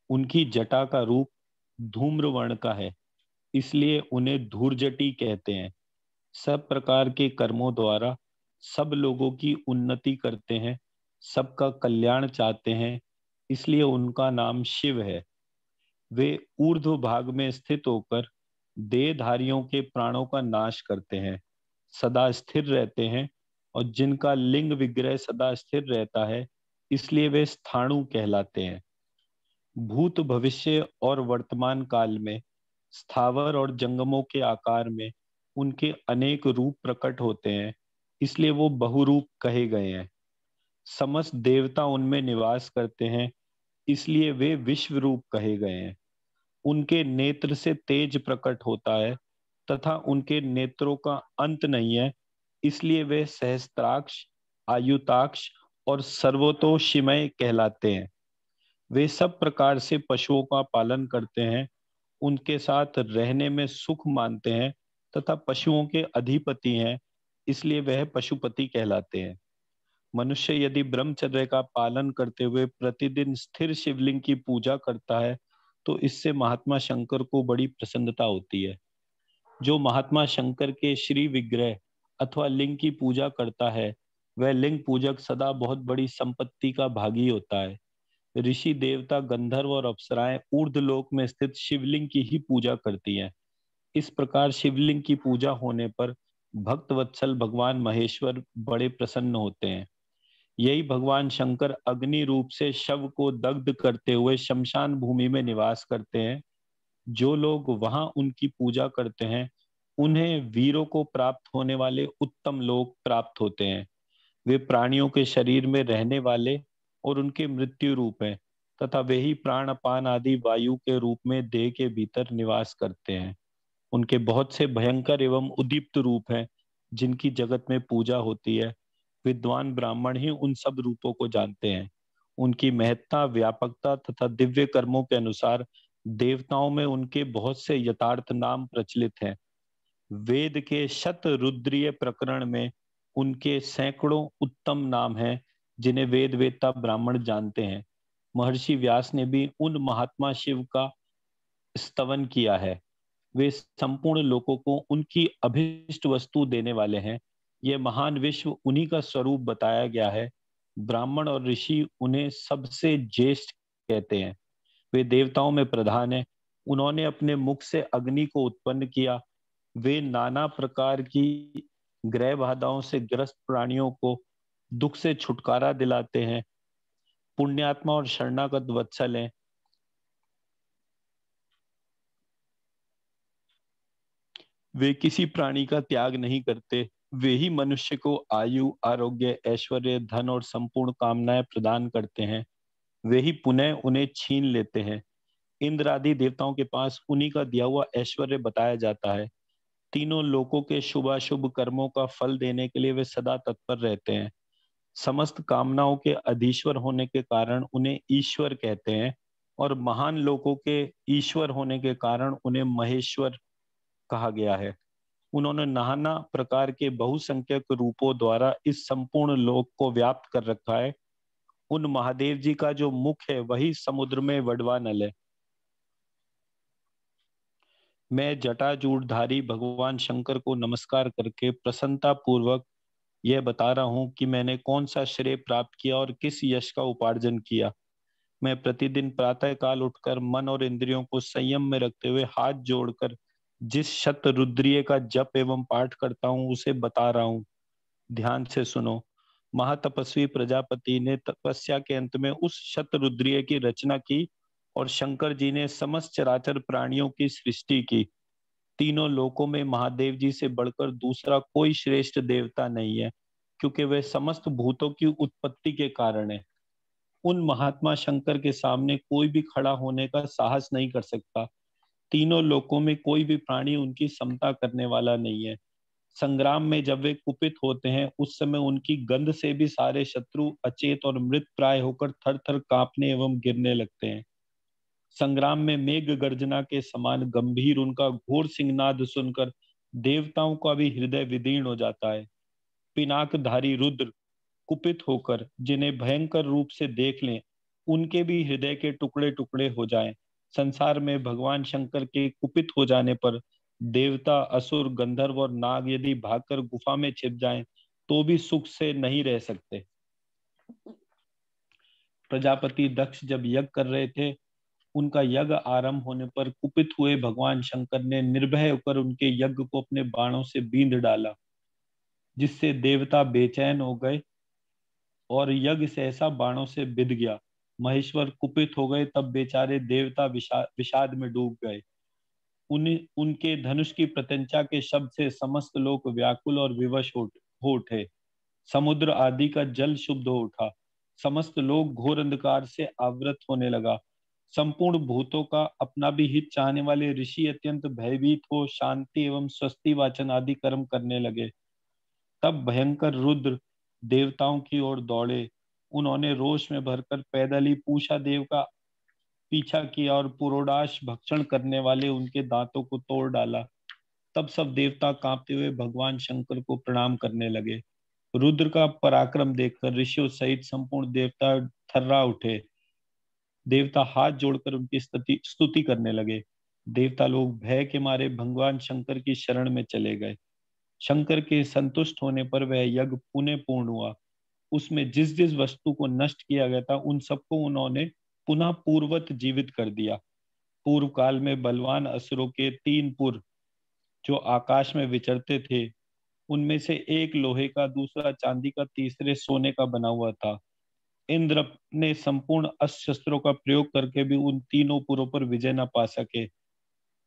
उनकी जटा का रूप धूम्रवर्ण का है, इसलिए उन्हें धूर्जटी कहते हैं। सब प्रकार के कर्मों द्वारा सब लोगों की उन्नति करते हैं, सबका कल्याण चाहते हैं, इसलिए उनका नाम शिव है। वे ऊर्ध्व भाग में स्थित होकर देहधारियों के प्राणों का नाश करते हैं, सदा स्थिर रहते हैं, और जिनका लिंग विग्रह सदा स्थिर रहता है इसलिए वे स्थाणु कहलाते हैं। भूत, भविष्य और वर्तमान काल में स्थावर और जंगमों के आकार में उनके अनेक रूप प्रकट होते हैं, इसलिए वो बहुरूप कहे गए हैं। समस्त देवता उनमें निवास करते हैं, इसलिए वे विश्व रूप कहे गए हैं। उनके नेत्र से तेज प्रकट होता है तथा उनके नेत्रों का अंत नहीं है, इसलिए वे सहस्त्राक्ष, आयुताक्ष और सर्वतोषिमय कहलाते हैं। वे सब प्रकार से पशुओं का पालन करते हैं, उनके साथ रहने में सुख मानते हैं तथा पशुओं के अधिपति हैं, इसलिए वह पशुपति कहलाते हैं। मनुष्य यदि ब्रह्मचर्य का पालन करते हुए प्रतिदिन स्थिर शिवलिंग की पूजा करता है तो इससे महात्मा शंकर को बड़ी प्रसन्नता होती है। जो महात्मा शंकर के श्री विग्रह अथवा लिंग की पूजा करता है, वह लिंग पूजक सदा बहुत बड़ी संपत्ति का भागी होता है। ऋषि, देवता, गंधर्व और अप्सराएं ऊर्ध्वलोक में स्थित शिवलिंग की ही पूजा करती हैं। इस प्रकार शिवलिंग की पूजा होने पर भक्त वत्सल भगवान महेश्वर बड़े प्रसन्न होते हैं। यही भगवान शंकर अग्नि रूप से शव को दग्ध करते हुए शमशान भूमि में निवास करते हैं। जो लोग वहां उनकी पूजा करते हैं, उन्हें वीरों को प्राप्त होने वाले उत्तम लोक प्राप्त होते हैं। वे प्राणियों के शरीर में रहने वाले और उनके मृत्यु रूप हैं, तथा वे ही प्राण अपान आदि वायु के रूप में देह के भीतर निवास करते हैं। उनके बहुत से भयंकर एवं उदीप्त रूप हैं, जिनकी जगत में पूजा होती है। विद्वान ब्राह्मण ही उन सब रूपों को जानते हैं। उनकी महत्ता, व्यापकता तथा दिव्य कर्मों के अनुसार देवताओं में उनके बहुत से यथार्थ नाम प्रचलित हैं। वेद के शतरुद्रीय प्रकरण में उनके सैकड़ों उत्तम नाम हैं, जिन्हें वेद वेत्ता ब्राह्मण जानते हैं। महर्षि व्यास ने भी उन महात्मा शिव का स्तवन किया है। वे संपूर्ण लोगों को उनकी अभिष्ट वस्तु देने वाले हैं। यह महान विश्व उन्हीं का स्वरूप बताया गया है। ब्राह्मण और ऋषि उन्हें सबसे ज्येष्ठ कहते हैं। वे देवताओं में प्रधान हैं। उन्होंने अपने मुख से अग्नि को उत्पन्न किया। वे नाना प्रकार की ग्रह बाधाओं से ग्रस्त प्राणियों को दुख से छुटकारा दिलाते हैं। पुण्यात्मा और शरणागत वत्सल हैं। वे किसी प्राणी का त्याग नहीं करते। वे ही मनुष्य को आयु, आरोग्य, ऐश्वर्य, धन और संपूर्ण कामनाएं प्रदान करते हैं। वे ही पुनः उन्हें छीन लेते हैं। इंद्र आदि देवताओं के पास उन्हीं का दिया हुआ ऐश्वर्य बताया जाता है। तीनों लोकों के शुभाशुभ कर्मों का फल देने के लिए वे सदा तत्पर रहते हैं। समस्त कामनाओं के अधीश्वर होने के कारण उन्हें ईश्वर कहते हैं, और महान लोकों के ईश्वर होने के कारण उन्हें महेश्वर कहा गया है। उन्होंने नाना प्रकार के बहुसंख्यक रूपों द्वारा इस संपूर्ण लोक को व्याप्त कर रखा है। उन महादेव जी का जो मुख है वही समुद्र में वडवा नल है। मैं जटाजूटधारी भगवान शंकर को नमस्कार करके प्रसन्नता पूर्वक यह बता रहा हूं कि मैंने कौन सा श्रेय प्राप्त किया और किस यश का उपार्जन किया। मैं प्रतिदिन प्रातः काल उठकर मन और इंद्रियों को संयम में रखते हुए हाथ जोड़कर जिस शतरुद्रीय का जप एवं पाठ करता हूँ उसे बता रहा हूँ। ध्यान से सुनो। महातपस्वी प्रजापति ने तपस्या के अंत में उस शतरुद्रीय की रचना की, और शंकर जी ने समस्त चराचर प्राणियों की सृष्टि की। तीनों लोकों में महादेव जी से बढ़कर दूसरा कोई श्रेष्ठ देवता नहीं है, क्योंकि वे समस्त भूतों की उत्पत्ति के कारण है। उन महात्मा शंकर के सामने कोई भी खड़ा होने का साहस नहीं कर सकता। तीनों लोकों में कोई भी प्राणी उनकी समता करने वाला नहीं है। संग्राम में जब वे कुपित होते हैं, उस समय उनकी गंध से भी सारे शत्रु अचेत और मृत प्राय होकर थर थर कांपने एवं गिरने लगते हैं। संग्राम में मेघ गर्जना के समान गंभीर उनका घोर सिंहनाद सुनकर देवताओं का भी हृदय विदीर्ण हो जाता है। पिनाकधारी रुद्र कुपित होकर जिन्हें भयंकर रूप से देख लें, उनके भी हृदय के टुकड़े टुकड़े हो जाएं। संसार में भगवान शंकर के कुपित हो जाने पर देवता, असुर, गंधर्व और नाग यदि भागकर गुफा में छिप जाएं, तो भी सुख से नहीं रह सकते। प्रजापति दक्ष जब यज्ञ कर रहे थे, उनका यज्ञ आरंभ होने पर कुपित हुए भगवान शंकर ने निर्भय होकर उनके यज्ञ को अपने बाणों से बींध डाला, जिससे देवता बेचैन हो गए और यज्ञ सहसा बाणों से बिध गया। महेश्वर कुपित हो गए, तब बेचारे देवता विषाद में डूब गए। उनके धनुष की प्रत्यंचा के शब्द से समस्त लोग व्याकुल और विवश हो उठे। समुद्र आदि का जल शुद्ध हो उठा। समस्त लोग घोर अंधकार से आवृत होने लगा। संपूर्ण भूतों का अपना भी हित चाहने वाले ऋषि अत्यंत भयभीत हो शांति एवं स्वस्ति वाचन आदि कर्म करने लगे। तब भयंकर रुद्र देवताओं की ओर दौड़े। उन्होंने रोष में भरकर पैदल ही पूषा देव का पीछा किया और पुरोडाश भक्षण करने वाले उनके दांतों को तोड़ डाला। तब सब देवता कांपते हुए भगवान शंकर को प्रणाम करने लगे। रुद्र का पराक्रम देखकर ऋषियों सहित संपूर्ण देवता थर्रा उठे। देवता हाथ जोड़कर उनकी स्तुति करने लगे। देवता लोग भय के मारे भगवान शंकर की शरण में चले गए। शंकर के संतुष्ट होने पर वह यज्ञ पुनः पूर्ण हुआ। उसमें जिस जिस वस्तु को नष्ट किया गया था उन सबको उन्होंने पुनः पूर्वत जीवित कर दिया। पूर्व काल में बलवान असुरों के 3 पुर जो आकाश में विचरते थे, उनमें से एक लोहे का, दूसरा चांदी का, तीसरे सोने का बना हुआ था। इंद्र ने संपूर्ण अस्त्र शस्त्रों का प्रयोग करके भी उन तीनों पुरों पर विजय न पा सके।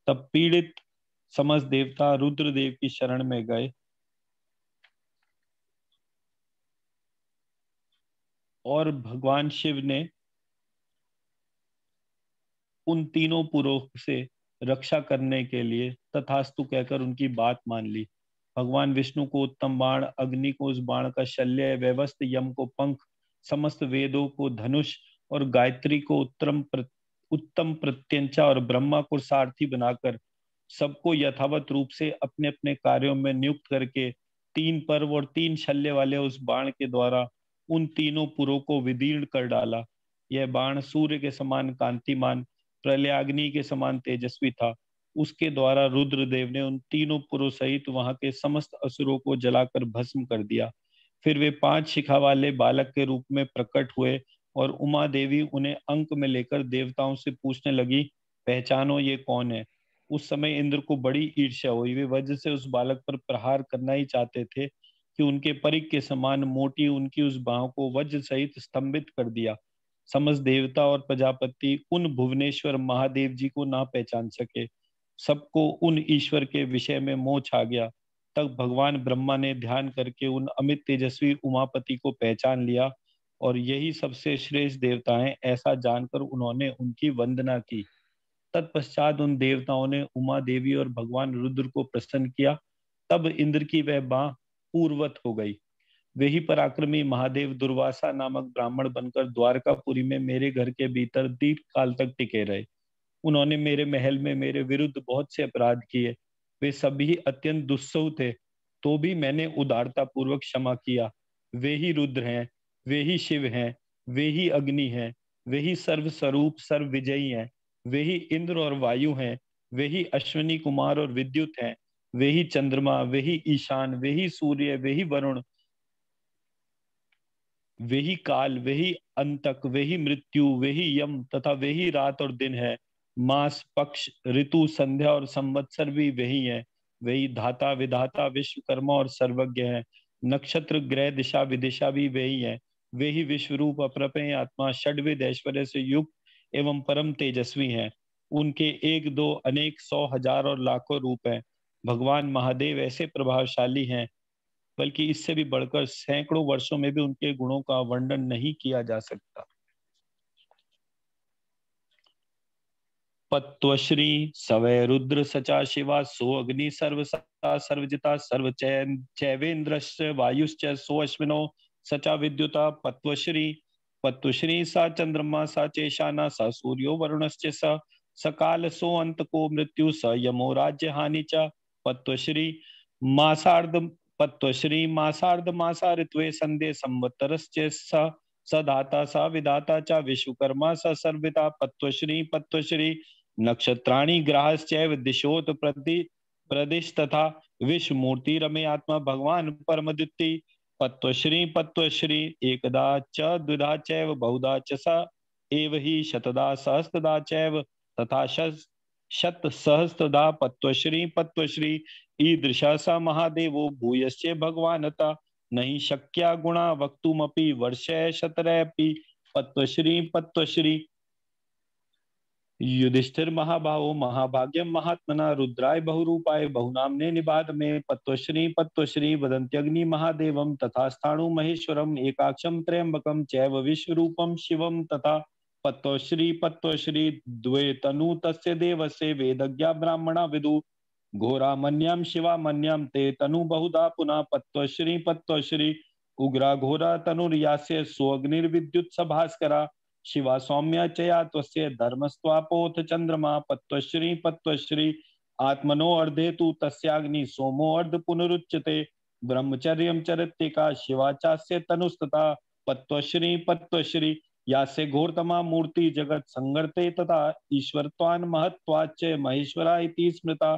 तब पीड़ित समस्त देवता रुद्रदेव की शरण में गए और भगवान शिव ने उन तीनों पुरों से रक्षा करने के लिए तथास्तु कहकर उनकी बात मान ली। भगवान विष्णु को उत्तम बाण, अग्नि को उस बाण का शल्य, व्यवस्थ यम को पंख, समस्त वेदों को धनुष और गायत्री को उत्तम प्रत्यंचा और ब्रह्मा को सारथी बनाकर सबको यथावत रूप से अपने अपने कार्यों में नियुक्त करके 3 पर्व और 3 शल्य वाले उस बाण के द्वारा उन तीनों पुरों को विदीर्ण कर डाला। यह बाण सूर्य के समान कांतिमान, प्रलयाग्नि के समान तेजस्वी था। उसके द्वारा रुद्रदेव ने उन तीनों पुरों सहित वहां के समस्त असुरों को जलाकर भस्म कर दिया। फिर वे 5 शिखा वाले बालक के रूप में प्रकट हुए और उमा देवी उन्हें अंक में लेकर देवताओं से पूछने लगी, पहचानो ये कौन है। उस समय इंद्र को बड़ी ईर्ष्या हुई। वे वज्र से उस बालक पर प्रहार करना ही चाहते थे कि उनके परिघ के समान मोटी उनकी उस बाह को वज्र सहित स्तंभित कर दिया। समस्त देवता और प्रजापति उन भुवनेश्वर महादेव जी को ना पहचान सके। सबको उन ईश्वर के विषय में मोह छा गया। तब भगवान ब्रह्मा ने ध्यान करके उन अमित तेजस्वी उमापति को पहचान लिया और यही सबसे श्रेष्ठ देवता हैं, ऐसा जानकर उन्होंने उनकी वंदना की। तत्पश्चात उन देवताओं ने उमा देवी और भगवान रुद्र को प्रसन्न किया। तब इंद्र की वह बाह पूर्वत हो गई। वही पराक्रमी महादेव दुर्वासा नामक ब्राह्मण बनकर द्वारकापुरी में मेरे घर के भीतर दीर्घ काल तक टिके रहे। उन्होंने मेरे महल में मेरे विरुद्ध बहुत से अपराध किए। वे सभी अत्यंत दुस्सह थे, तो भी मैंने उदारता पूर्वक क्षमा किया। वे ही रुद्र हैं, वे ही शिव हैं, वे ही अग्नि हैं, वे ही सर्व स्वरूप सर्व विजयी हैं, वे ही इंद्र और वायु हैं, वे ही अश्विनी कुमार और विद्युत हैं, वे ही चंद्रमा, वे ही ईशान, वे ही सूर्य, वे ही वरुण, वे ही काल, वे ही अंतक, वे ही मृत्यु, वे ही यम तथा वे ही रात और दिन है। मास, पक्ष, ऋतु, संध्या और संवत्सर भी वही है। वही धाता, विधाता, विश्वकर्मा और सर्वज्ञ है। नक्षत्र, ग्रह, दिशा, विदिशा भी वही है। वे ही विश्वरूप, अप्रमेय आत्मा, षड्विध ऐश्वर्य से युक्त एवं परम तेजस्वी हैं। उनके एक दो अनेक 100 हजार और लाखों रूप हैं। भगवान महादेव ऐसे प्रभावशाली हैं, बल्कि इससे भी बढ़कर सैकड़ों वर्षों में भी उनके गुणों का वर्णन नहीं किया जा सकता। पत्वश्री सवय रुद्र सचा शिवा सो अग्नि सर्वसा सर्वजिता सर्व चैवेन्द्रश्च वायुश्च सो अश्विनो सचा विद्युता पत्वश्री सा चंद्रमा सा चेशाना सा सूर्यो वरुणश्च स सकाल सो अंत को मृत्यु स यमो राज्य हानि च पत्वश्री मासार्ध पत्वश्री मासार्ध मासा ऋत्वे संदे संवत्सरश्च स सदाता सा विदाता च विश्वकर्मा स सर्विता पत्वश्री नक्षत्राणि ग्रहश्चैव दिशोत प्रदिश तथा विश्वमूर्ति रमे आत्मा भगवान परमद्युति पत्वश्री एकदा च द्विधा चैव बहुधा च स एव हि शतदा सहस्त्रदा चैव तथा शत सहस्त्रदा पत्वश्री ईदृशा स महादेवो भूयश्च भगवानता नहीं शक्या गुणा वक्तुमपि वर्षे शतरेऽपि पत्वश्री युधिष्ठिर महाभावो महाभाग्यम महात्मना रुद्राय बहुरूपाय बहुनाम्ने निबाध में पत्वश्री वदन्त्यग्नि महादेवम तथा स्थाणु महेश्वरम एकाक्षम त्र्यंबकम चैव विश्वरूपम शिवम तथा पत्वश्री द्वे तनु तस्य देवस्य वेदज्ञा ब्राह्मणा विदु घोरा मन्यम शिवा मन्यम ते तनु बहुधा पुनः पत्वश्री उग्रा घोरा तनुर्यास्य सोऽग्निर्विद्युत सभास्करा शिवा सौम्या चया त्वस्य धर्मस्त्वापोथ चंद्रमा पत्वश्री आत्मनो अर्धेतु तस्याग्नि सोमो अर्ध पुनरुच्यते ब्रह्मचर्यम चरित्रिका शिवा चास्य तनुस्तथा पत्वश्री यास्य घोरतमा मूर्ति जगत संगर्ते तथा ईश्वरत्वान् महत्वाच्च महेश्वरा इति स्मृता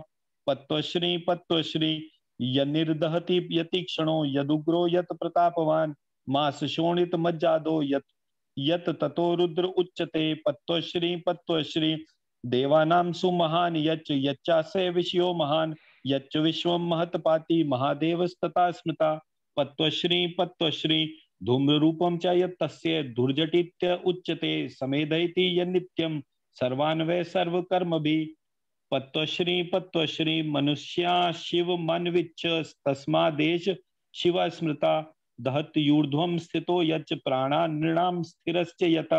पत्वश्री यनिर्दहति यतीक्षणो यदुग्रो यत प्रतापवान मास शोणित मज्जादो यत ततो रुद्र उच्चते पत्वश्री देवानां सुमहान यच्च यच्चास्य विषयो महान यच्च विश्वं महत्पाति महादेवस्तथा स्मृता पत्वश्री धूम्ररूपं च यत्तस्य धुर्जटित्य उच्यते समेधयति यन्नित्यं सर्वान् वै सर्वकर्मभिः पत्वश्री मनुष्या शिव मनविच्च तस्मादेश शिवा स्मृता दहत यूर्ध्वं स्थितो यच्च प्राणा नृणां स्थिरश्च यत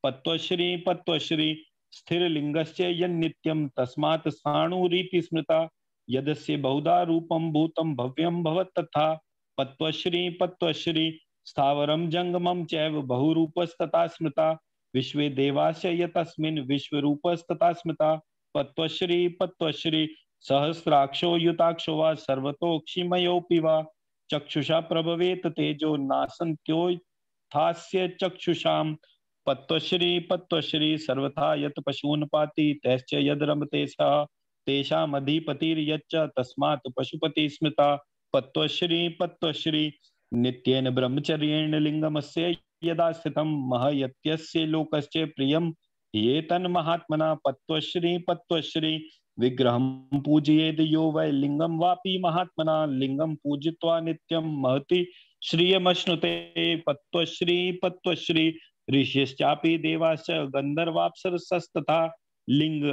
पत्वश्री स्थिरलिंगस्य यन्नित्यं तस्मात् स्थाणुरीति स्मृता यदस्य बहुधा रूपं भूतं भव्यं भवत् तथा पत्वश्री स्थावरं जंगमं चैव बहुरूपस्तथा स्मृता विश्वे देवास्य यतस्मिन् विश्वरूपस्तथा स्मृता पत्वश्री सहस्राक्षो युताक्षो वा सर्वतोक्षिमयोऽपि वा चक्षुषा प्रभवेत तेजो नासन्त्योत्थास्य चक्षुषाम् पत्वश्री सर्वथा यत पशून् पाति तैश्च यद रमते सः तेषामधिपतिर्यच्च तस्मात् पशुपति स्मृता पत्वश्री नित्येन ब्रह्मचर्येण लिंगमस्य यदा स्थितं महयत्यस्य लोकस्य प्रियं ये तन्महात्मना पत्वश्री विग्रहं पूजयेद यो वै लिंगं वापि महात्मना लिंगं पूजित्वा नित्यं महति श्रियमश्नुते पत्वश्री ऋषिश्चापि देवाश्च गन्धर्वाप्सरसस्तथा लिंग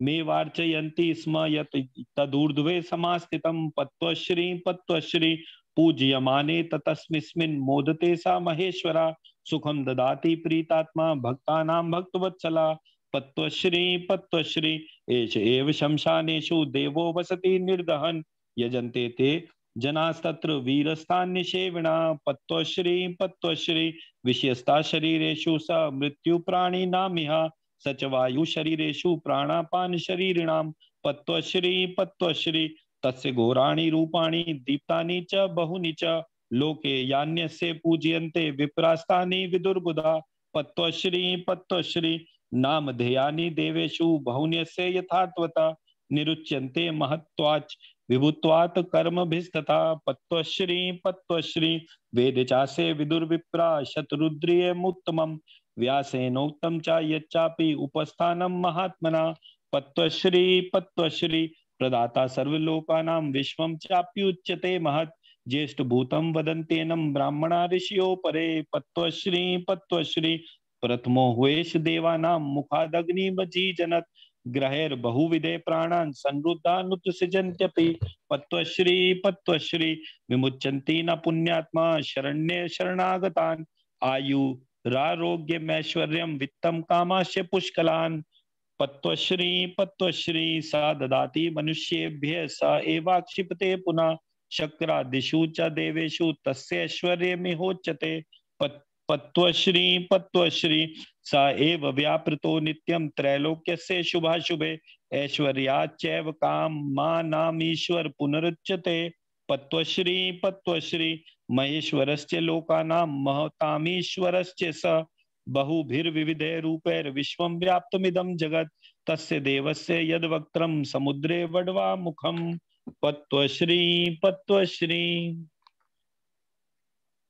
मे वार्चयन्ति स्म यत् तदूर्ध्वे समास्थितं पत्वश्री पूज्यमाने ततस्मिन् मोदते सा महेश्वरा सुखं ददाति प्रीतात्मा भक्तानां भक्तवत्सला पत्वश्री एष एव शमशानेषु देवो वसति निर्दहन् यजन्ते ते जनास्तत्र वीरस्थान्यसेविना पत्वश्री विषयस्ता शरीरेषु स मृत्यु प्राणिनामिह स च वायु शरीरेषु प्राणापान शरीरिणां पत्वश्री तस्य घोराणि रूपाणि दीप्तानि च बहुनि च लोके यान्यस्य पूजयन्ते विप्रास्तानि विदुर्बुधा पत्वश्री नामधेयानि देवेषु बहुन्यस्य यथार्थवता निरुच्यन्ते महत्वाच् विभुत्वात् कर्मभिस्तथा पत्वश्री वेद चासे विदुर्विप्रा शतरुद्रियमुत्तमं व्यासेनोक्तं च यच्चापि उपस्थानं महात्मना पत्वश्री प्रदाता सर्वलोकानां विश्वं चाप्युच्यते महत् ज्येष्ठभूतं वदन्तेनं ब्राह्मणा ऋषियो परे पत्वश्री प्रथमो हुएश देवानां मुखादग्निमजीजनत् ग्रहेर्बहुविधे प्राणान् संरुद्धानुत्सृजन्त्यपि पत्वश्री विमुच्यन्ति न पुण्यात्मा शरण्ये शरणागतान् आयुरारोग्यमैश्वर्यं वित्तं कामास्य पुष्कलान् पत्वश्री सा ददाति मनुष्येभ्यः स एवाक्षिपते पुनः शक्रादिषु च देवेषु तस्य ऐश्वर्यमिहोच्यते पत्वश्री स एव व्यापृतो नित्यं त्रैलोक्यस्य शुभाशुभे ऐश्वर्याच्चैव कामानामीश्वर पुनरुच्यते पत्वश्री महेश्वरस्य लोकानां महतामीश्वरस्य स बहुभिर्विविधे रूपैर्विश्वं व्याप्तमिदं जगत् तस्य देवस्य यद्वक्त्रं समुद्रे वड्वा मुखं पत्वश्री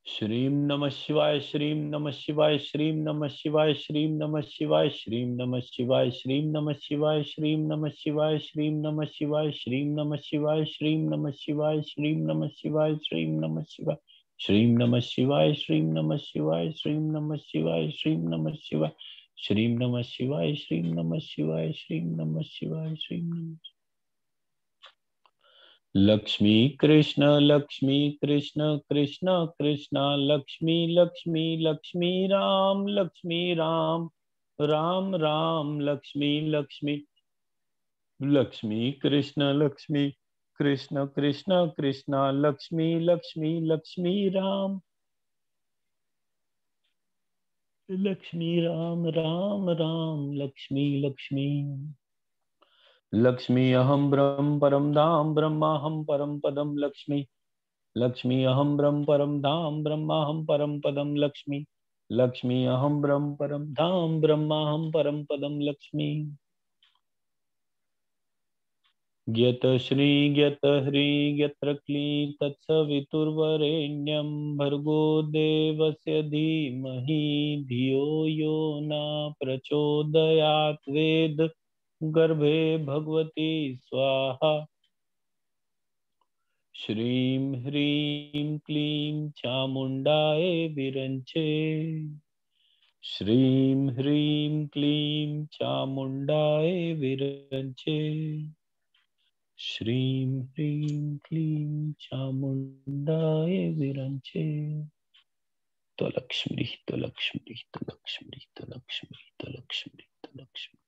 श्रीं नमः शिवाय श्रीं नमः शिवाय श्रीं नमः शिवाय श्रीं नमः शिवाय श्रीं नमः शिवाय श्रीं नमः शिवाय श्रीं नमः शिवाय श्रीं नमः शिवाय श्रीं नमः शिवाय श्रीं नमः शिवाय श्रीं नमः शिवाय श्रीं नमः शिवाय श्रीं नमः शिवाय श्रीं नमः शिवाय श्रीं नमः शिवाय श्रीं नमः शिवाय श्रीं नमः शिवाय श्रीं नमः शिवाय श्रीं नमः शिवाय श्रीं नमः लक्ष्मी कृष्ण कृष्ण कृष्ण लक्ष्मी लक्ष्मी लक्ष्मी राम राम राम लक्ष्मी लक्ष्मी लक्ष्मी कृष्ण कृष्ण कृष्ण लक्ष्मी लक्ष्मी लक्ष्मी राम राम राम लक्ष्मी लक्ष्मी लक्ष्मी अहम ब्रह्म परम धाम ब्रह्माहम परम पदम लक्ष्मी अहम ब्रह्म परम धाम ब्रह्माहम परम पदम लक्ष्मी अहम ब्रह्म परम धाम ब्रह्माहम परम पदम लक्ष्मी ज्ञत श्री ज्ञत ह्री ज्ञत्र क्लीं तत्सवितुर्वरेण्यं भर्गो देवस्य धीमहि धियो यो न प्रचोदयात् वेद गर्भे भगवती स्वाहा। श्रीं ह्रीं क्लीं चामुण्डाय विरञ्चे। श्रीं ह्रीं क्लीं चामुण्डाय विरञ्चे। श्रीं ह्रीं क्लीं चामुण्डाय विरञ्चे। तो लक्ष्मी तो लक्ष्मी तो लक्ष्मी तो लक्ष्मी तो लक्ष्मी तो लक्ष्मी।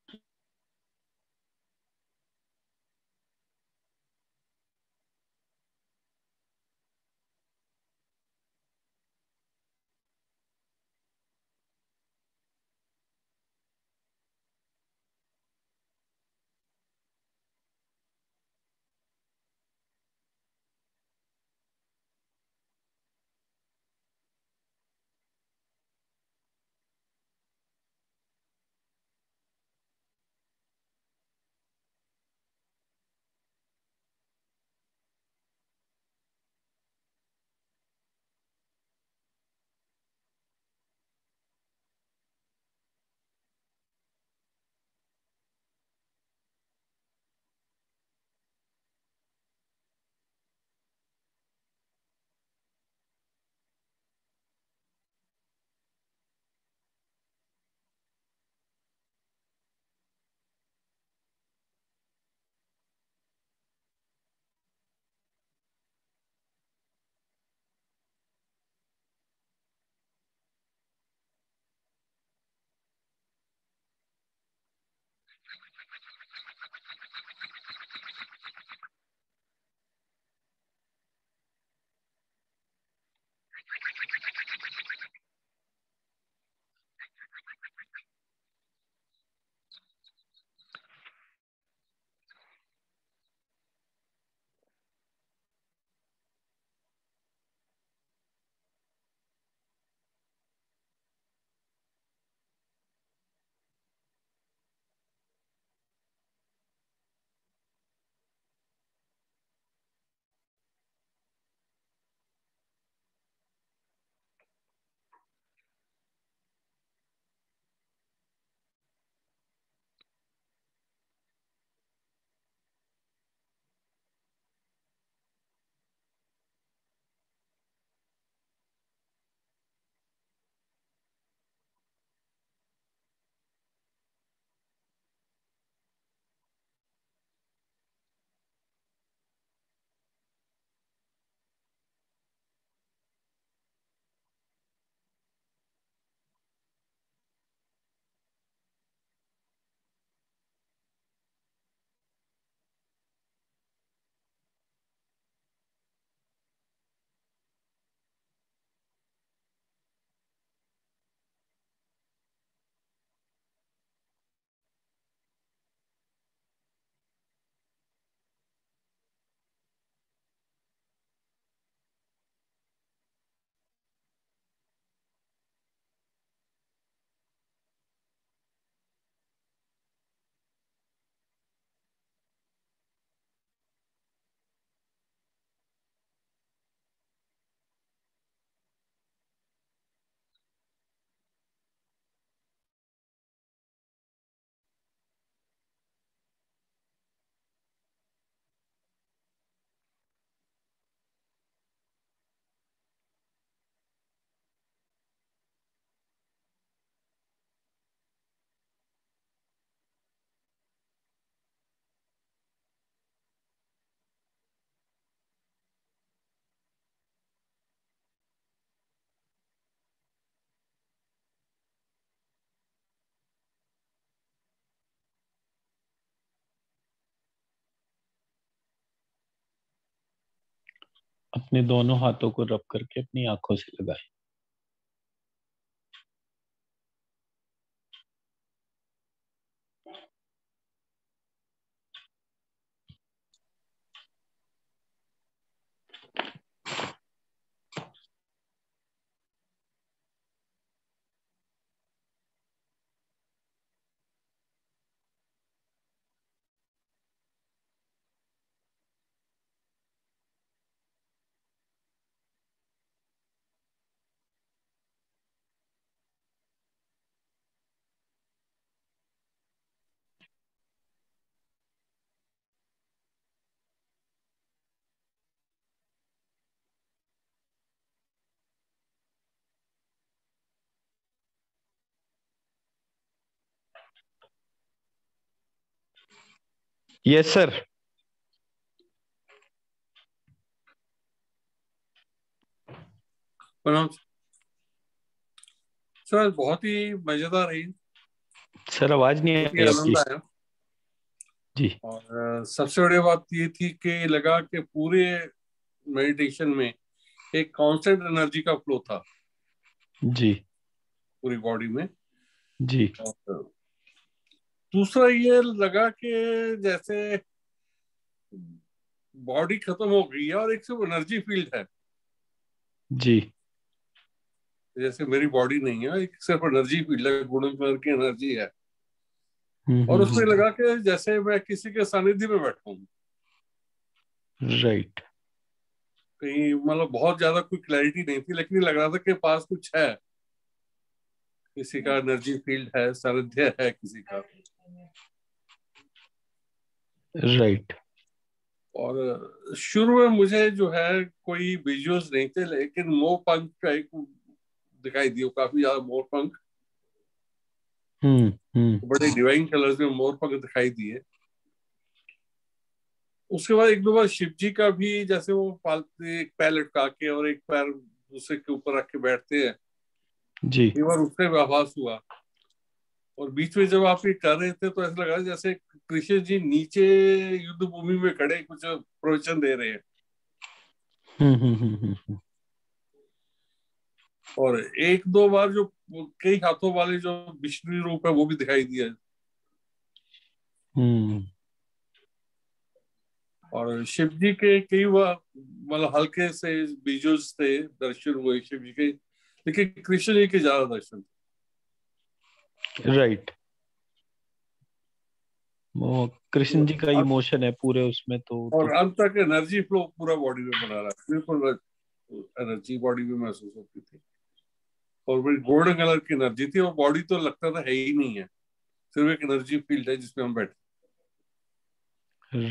अपने दोनों हाथों को रब करके अपनी आंखों से लगाएं। Yes sir. प्रणाम सर, बहुत ही मजेदार रही, सर आवाज नहीं आ बहुत ही रही आनंद आपकी। आया। जी। और सबसे बड़ी बात ये थी कि लगा कि पूरे मेडिटेशन में एक कांस्टेंट एनर्जी का फ्लो था जी। पूरी बॉडी में। जी। और दूसरा ये लगा कि जैसे बॉडी खत्म हो गई है और एक सिर्फ एनर्जी फील्ड है, जी। जैसे मेरी बॉडी नहीं है, एक सिर्फ एनर्जी फील्ड है, गोल्डन कलर की एनर्जी है। और उसमें लगा कि जैसे मैं किसी के सानिध्य में बैठा हूँ। राइट। कहीं मतलब बहुत ज्यादा कोई क्लैरिटी नहीं थी, लेकिन लग रहा था कि पास कुछ है, किसी का एनर्जी फील्ड है, सानिध्य है किसी का। राइट। और शुरू में मुझे जो है कोई विजुअल्स नहीं थे, लेकिन मोर पंख का एक दिखाई दिया, काफी ज्यादा मोर पंख, बड़े डिवाइन कलर्स में मोर पंख दिखाई दिए। उसके बाद एक दो बार शिव जी का भी, जैसे वो पालते एक पैर लटका के और एक पैर दूसरे के ऊपर रख के बैठते हैं, जी। एक बार उससे भी आभास हुआ। और बीच में जब आप ये कर रहे थे तो ऐसा लगा जैसे कृष्ण जी नीचे युद्ध भूमि में खड़े कुछ प्रवचन दे रहे हैं। और एक दो बार जो कई हाथों वाले जो विष्णु रूप है वो भी दिखाई दिया। और शिव जी के कई बार मतलब हल्के से विजुअल्स थे, दर्शन हुए शिव जी के, लेकिन कृष्ण जी के ज्यादा दर्शन। राइट। वो कृष्ण जी का इमोशन है पूरे उसमें और अंत तक एनर्जी फ्लो पूरा बॉडी में बना रहा है, बिल्कुल एनर्जी बॉडी में महसूस होती थी। और बड़ी गोल्डन कलर की एनर्जी थी, और बॉडी तो लगता था है ही नहीं है, सिर्फ एक एनर्जी फील्ड है जिसमें हम बैठे।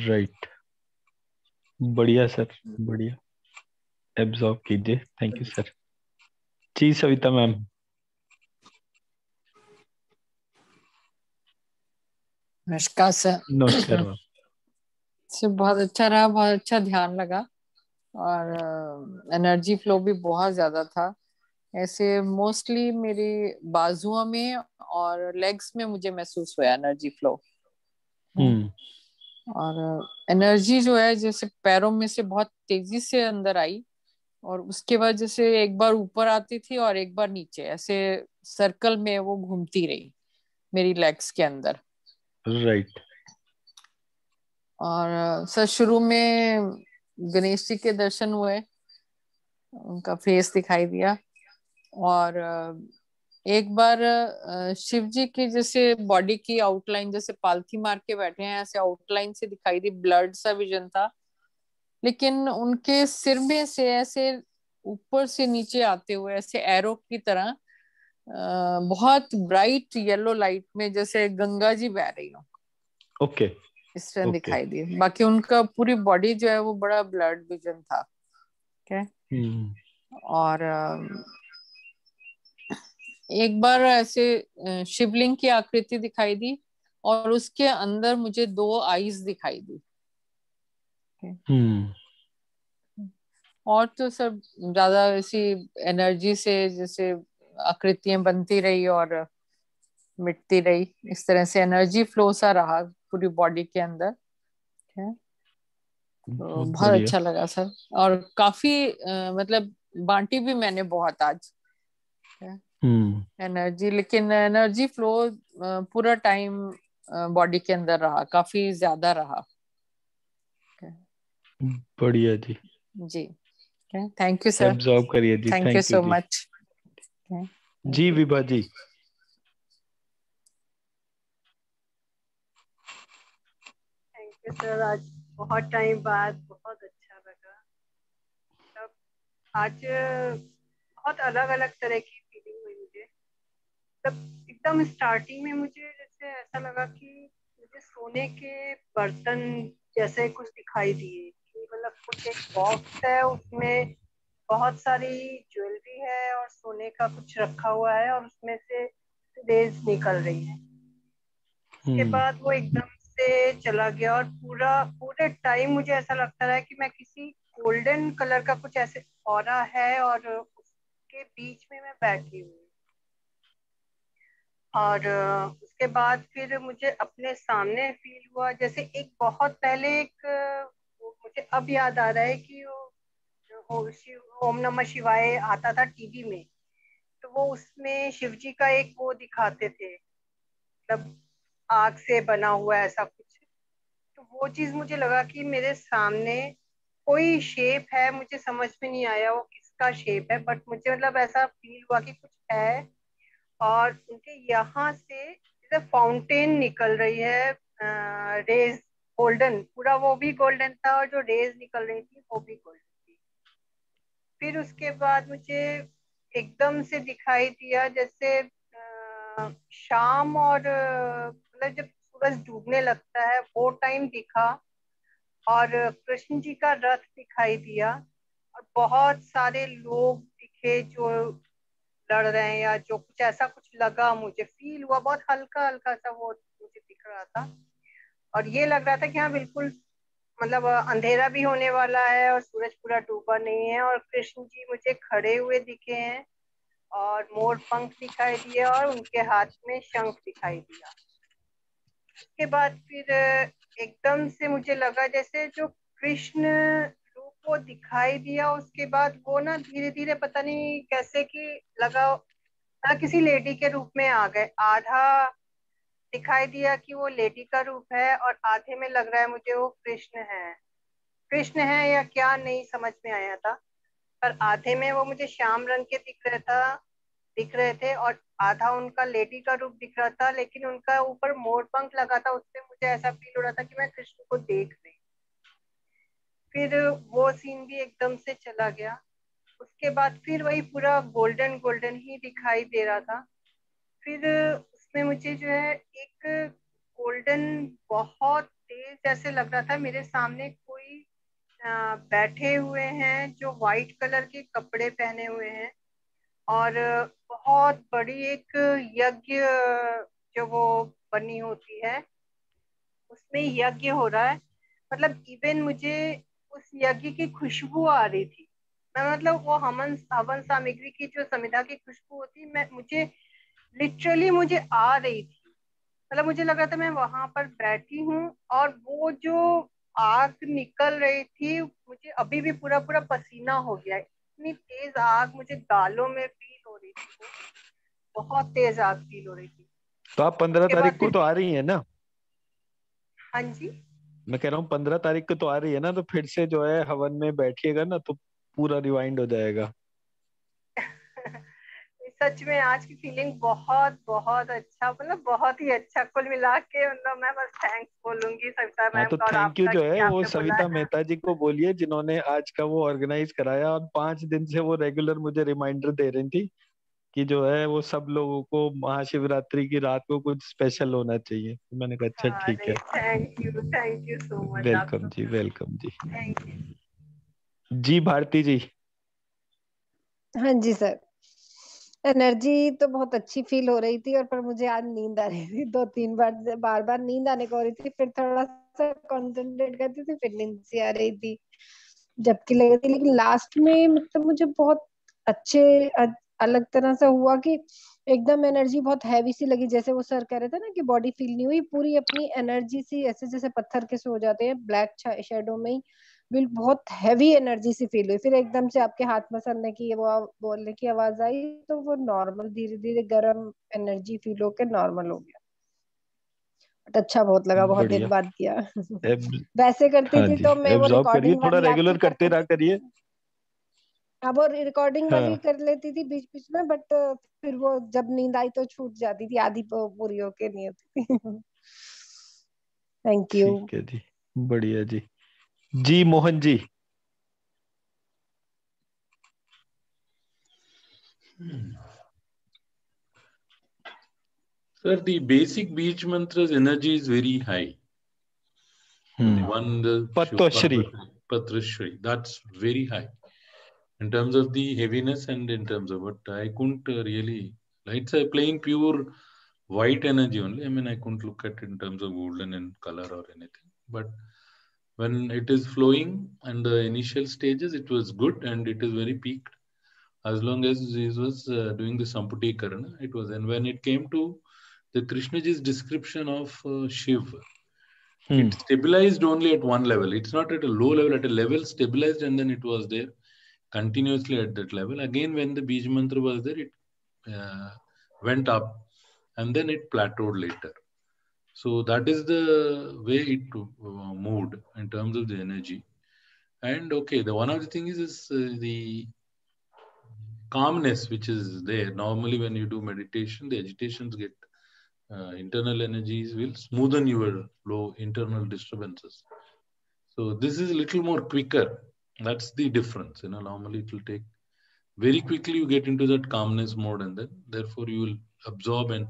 राइट। बढ़िया सर, बढ़िया। एब्जॉर्ब कीजिए। Thank you sir. जी सविता मैम। नमस्कार सर। नमस्कार मैम। सर बहुत अच्छा रहा, बहुत अच्छा ध्यान लगा, और एनर्जी फ्लो भी बहुत ज्यादा था। ऐसे मोस्टली मेरी बाजुओं में और लेग्स में मुझे महसूस हुआ एनर्जी फ्लो। और एनर्जी जो है जैसे पैरों में से बहुत तेजी से अंदर आई, और उसके बाद जैसे एक बार ऊपर आती थी और एक बार नीचे, ऐसे सर्कल में वो घूमती रही मेरी लेग्स के अंदर। राइट। और सर शुरू में गणेश जी के दर्शन हुए, उनका फेस दिखाई दिया। और एक बार शिव जी की जैसे बॉडी की आउटलाइन, जैसे पालथी मार के बैठे हैं ऐसे आउटलाइन से दिखाई दी, ब्लड सा विजन था। लेकिन उनके सिर में से ऐसे ऊपर से नीचे आते हुए ऐसे एरो की तरह बहुत ब्राइट येलो लाइट में जैसे गंगा जी बह रही हो, ओके। इस तरह दिखाई दी। बाकी उनका पूरी बॉडी जो है वो बड़ा ब्लड विजन था। और एक बार ऐसे शिवलिंग की आकृति दिखाई दी, और उसके अंदर मुझे 2 आईज दिखाई दी। और तो सब ज्यादा ऐसी एनर्जी से जैसे आकृतियां बनती रही और मिटती रही, इस तरह से एनर्जी फ्लो सा रहा पूरी बॉडी के अंदर। तो बहुत अच्छा लगा सर, और काफी मतलब बांटी भी मैंने बहुत आज एनर्जी, लेकिन एनर्जी फ्लो पूरा टाइम बॉडी के अंदर रहा, काफी ज्यादा रहा। बढ़िया जी। जी थैंक यू सर। एब्जॉर्ब करिए जी। थैंक यू सो मच जी Vibha ji. Thank you sir, आज बहुत टाइम बाद बहुत अच्छा लगा। तब आज बहुत अलग अलग तरह की फीलिंग हुई मुझे। तब एकदम स्टार्टिंग में मुझे जैसे ऐसा लगा कि मुझे सोने के बर्तन जैसे कुछ दिखाई दिए, कि मतलब कुछ एक बॉक्स है, उसमें बहुत सारी ज्वेलरी है और सोने का कुछ रखा हुआ है, और उसमें से रेज निकल रही है। उसके बाद वो एकदम से चला गया और पूरे टाइम मुझे ऐसा लगता रहा कि मैं किसी गोल्डन कलर का कुछ ऐसे ऑरा है और उसके बीच में मैं बैठी हुई। और उसके बाद फिर मुझे अपने सामने फील हुआ जैसे एक बहुत पहले मुझे अब याद आ रहा है कि ओम नमः शिवाय आता था टीवी में, तो वो उसमें शिव जी का एक वो दिखाते थे, मतलब आग से बना हुआ ऐसा कुछ। तो वो चीज मुझे लगा कि मेरे सामने कोई शेप है, मुझे समझ में नहीं आया वो किसका शेप है, बट मुझे मतलब ऐसा फील हुआ कि कुछ है। और उनके यहाँ से जैसे फाउंटेन निकल रही है, रेज गोल्डन, पूरा वो भी गोल्डन था और जो रेज निकल रही थी वो भी गोल्डन थी। फिर उसके बाद मुझे एकदम से दिखाई दिया जैसे शाम और मतलब जब सूरज डूबने लगता है वो टाइम दिखा, और कृष्ण जी का रथ दिखाई दिया और बहुत सारे लोग दिखे जो लड़ रहे हैं या जो कुछ ऐसा कुछ लगा, मुझे फील हुआ, बहुत हल्का हल्का सा वो मुझे दिख रहा था। और ये लग रहा था कि हाँ बिल्कुल मतलब अंधेरा भी होने वाला है और सूरज पूरा डूबा नहीं है, और कृष्ण जी मुझे खड़े हुए दिखे हैं और मोर पंख दिखाई दिए और उनके हाथ में शंख दिखाई दिया। उसके बाद फिर एकदम से मुझे लगा जैसे जो कृष्ण रूप वो दिखाई दिया, उसके बाद वो ना धीरे धीरे पता नहीं कैसे कि लगा किसी लेडी के रूप में आ गए। आधा दिखाई दिया कि वो लेडी का रूप है और आधे में लग रहा है मुझे वो कृष्ण है या क्या, नहीं समझ में आया था। पर आधे में वो मुझे श्याम रंग के दिख रहे थे और आधा उनका लेडी का रूप दिख रहा था, लेकिन उनका ऊपर मोर पंख लगा था, उससे मुझे ऐसा फील हो रहा था कि मैं कृष्ण को देख रही। फिर वो सीन भी एकदम से चला गया। उसके बाद फिर वही पूरा गोल्डन गोल्डन ही दिखाई दे रहा था। फिर उसमें मुझे जो है एक गोल्डन बहुत तेज जैसे लग रहा था, मेरे सामने कोई बैठे हुए हैं जो वाइट कलर के कपड़े पहने हुए हैं, और बहुत बड़ी एक यज्ञ जो वो बनी होती है उसमें यज्ञ हो रहा है। मतलब इवन मुझे उस यज्ञ की खुशबू आ रही थी। मैं मतलब वो हवन हवन सामग्री की जो समिधा की खुशबू होती मैं मुझे लिटरली मुझे आ रही थी। मतलब मुझे लग रहा था मैं वहां पर बैठी हूँ और वो जो आग निकल रही थी मुझे अभी भी पूरा पूरा पसीना हो गया है, इतनी तेज आग मुझे गालों में फील हो रही थी, वो बहुत तेज आग फील हो रही थी। तो आप 15 उसके बाद तारीख को फिर तो आ रही है ना? हाँ जी मैं कह रहा हूँ 15 तारीख को तो आ रही है ना, तो फिर से जो है हवन में बैठिएगा ना तो पूरा रिवाइंड हो जाएगा। सच में आज की फीलिंग बहुत बहुत अच्छा, मतलब बहुत ही अच्छा कुल मिला के, मतलब मैं बस थैंक्स बोलूंगी सविता हाँ, मैम तो का और थैंक यू आपका जो कि है वो आपने सविता बुलाया। मेहता जी को बोलिए, जिन्होंने आज का वो ऑर्गेनाइज कराया और 5 दिन से वो रेगुलर मुझे रिमाइंडर दे रही थी कि जो है वो सब लोगों को महाशिवरात्रि की रात को कुछ स्पेशल होना चाहिए। तो मैंने कहा अच्छा हाँ ठीक नहीं, है। थैंक यू सो मच आप वेलकम जी, सबका। वेलकम जी। Thank you. जी भारती जी। हाँ जी सर, एनर्जी तो बहुत अच्छी फील हो रही थी, और पर मुझे आज नींद आ रही थी, 2-3 बार बार नींद आने को हो रही थी, फिर थोड़ा सा कंसंट्रेट करती थी, फिर नींद सी आ रही थी जबकि लग रही थी। लेकिन लास्ट में मतलब मुझे बहुत अच्छे अलग तरह से हुआ कि एकदम एनर्जी बहुत हैवी सी लगी, जैसे वो सर कह रहे थे ना कि बॉडी फील नहीं हुई, पूरी अपनी एनर्जी सी ऐसे जैसे पत्थर के से हो जाते हैं ब्लैक शेडो में ही, बिल बहुत हैवी एनर्जी सी फील हुई। फिर एकदम से आपके हाथ मसलने की वो बोलने की आवाज आई, तो वो नॉर्मल धीरे धीरे गर्म एनर्जी फील होकर नॉर्मल हो गया। बट अच्छा बहुत लगा, बहुत दिन बढ़िया। बाद किया। एब, वैसे करती हाँ थी जी, तो मैं वो एब्जॉर्ब करिए, रिकॉर्डिंग थोड़ा वाली रेगुलर आपकी कर करते रहा लेती करिए। थी। अब वो रिकॉर्डिंग वाली हाँ कर लेती थी बीच बीच में, बट फिर वो जब नींद आई तो छूट जाती थी, आधी पूरी होके नहीं होती थी। Thank you. ठीक है जी, बढ़िया जी। जी Mohan ji. Sir, the basic beach mantra's energy is very high. The one, the पत्तोश्री। Patrashri, that's very high in terms of the heaviness and in terms of what I couldn't really. It's a plain pure white energy only. I mean, I couldn't look at it in terms of golden in color or anything. But when it is flowing and the initial stages, it was good and it is very peaked. As long as he was doing the Samputi-karana, it was. And when it came to the Krishnaji's description of Shiv, it stabilized only at one level. It's not at a low level, at a level stabilized, and then it was there continuously at that level. Again, when the Bij Mantra was there, it went up and then it plateaued later. So that is the way it moved in terms of the energy. And okay, the one of the things is the calmness which is there. Normally when you do meditation, the agitations get internal energies will smoothen your low internal disturbances. So this is a little more quicker. That's the difference. Normally it will take very quickly you get into that calmness mode, and then therefore you will absorb and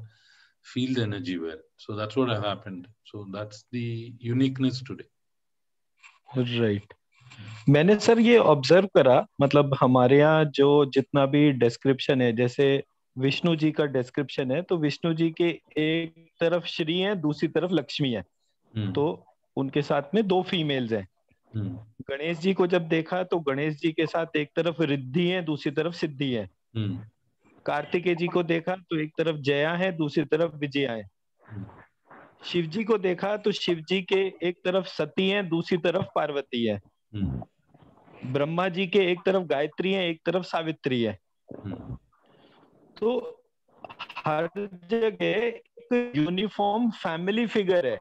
feel the energy well. So that's what has happened. So that's the uniqueness today. Right. मैंने सर ये ऑब्जर्व करा, मतलब हमारे यहाँ जो जितना भी डिस्क्रिप्शन है, जैसे विष्णु जी का डिस्क्रिप्शन है, तो विष्णु जी के एक तरफ श्री है, दूसरी तरफ लक्ष्मी है, तो उनके साथ में 2 फीमेल्स हैं। गणेश जी को जब देखा तो गणेश जी के साथ एक तरफ रिद्धि है, दूसरी तरफ सिद्धि है। कार्तिकेय जी को देखा तो एक तरफ जया है, दूसरी तरफ विजया है। शिव जी को देखा तो शिव जी के एक तरफ सती है, दूसरी तरफ पार्वती है। ब्रह्मा जी के एक तरफ गायत्री है, एक तरफ सावित्री है। तो हर जगह एक यूनिफॉर्म फैमिली फिगर है।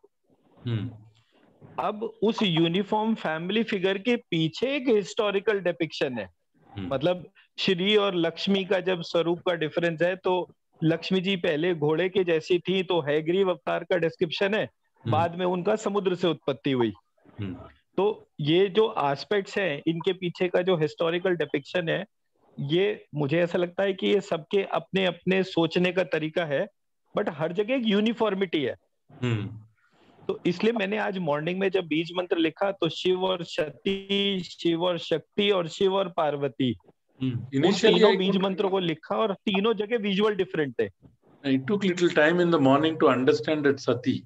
अब उस यूनिफॉर्म फैमिली फिगर के पीछे एक हिस्टोरिकल डिपिक्शन है। मतलब श्री और लक्ष्मी का जब स्वरूप का डिफरेंस है, तो लक्ष्मी जी पहले घोड़े के जैसी थी, तो हैग्रीव अवतार का डिस्क्रिप्शन है, बाद में उनका समुद्र से उत्पत्ति हुई। तो ये जो एस्पेक्ट्स हैं, इनके पीछे का जो हिस्टोरिकल डिपिक्शन है, ये मुझे ऐसा लगता है कि ये सबके अपने अपने सोचने का तरीका है, बट हर जगह एक यूनिफॉर्मिटी है। तो इसलिए मैंने आज मॉर्निंग में जब बीज मंत्र लिखा तो शिव और सती, शिव और शक्ति और शिव और पार्वती, तीनों बीज मंत्रों को लिखा और तीनों जगह विजुअल डिफरेंट थे। It took little time in the morning to understand that Sati.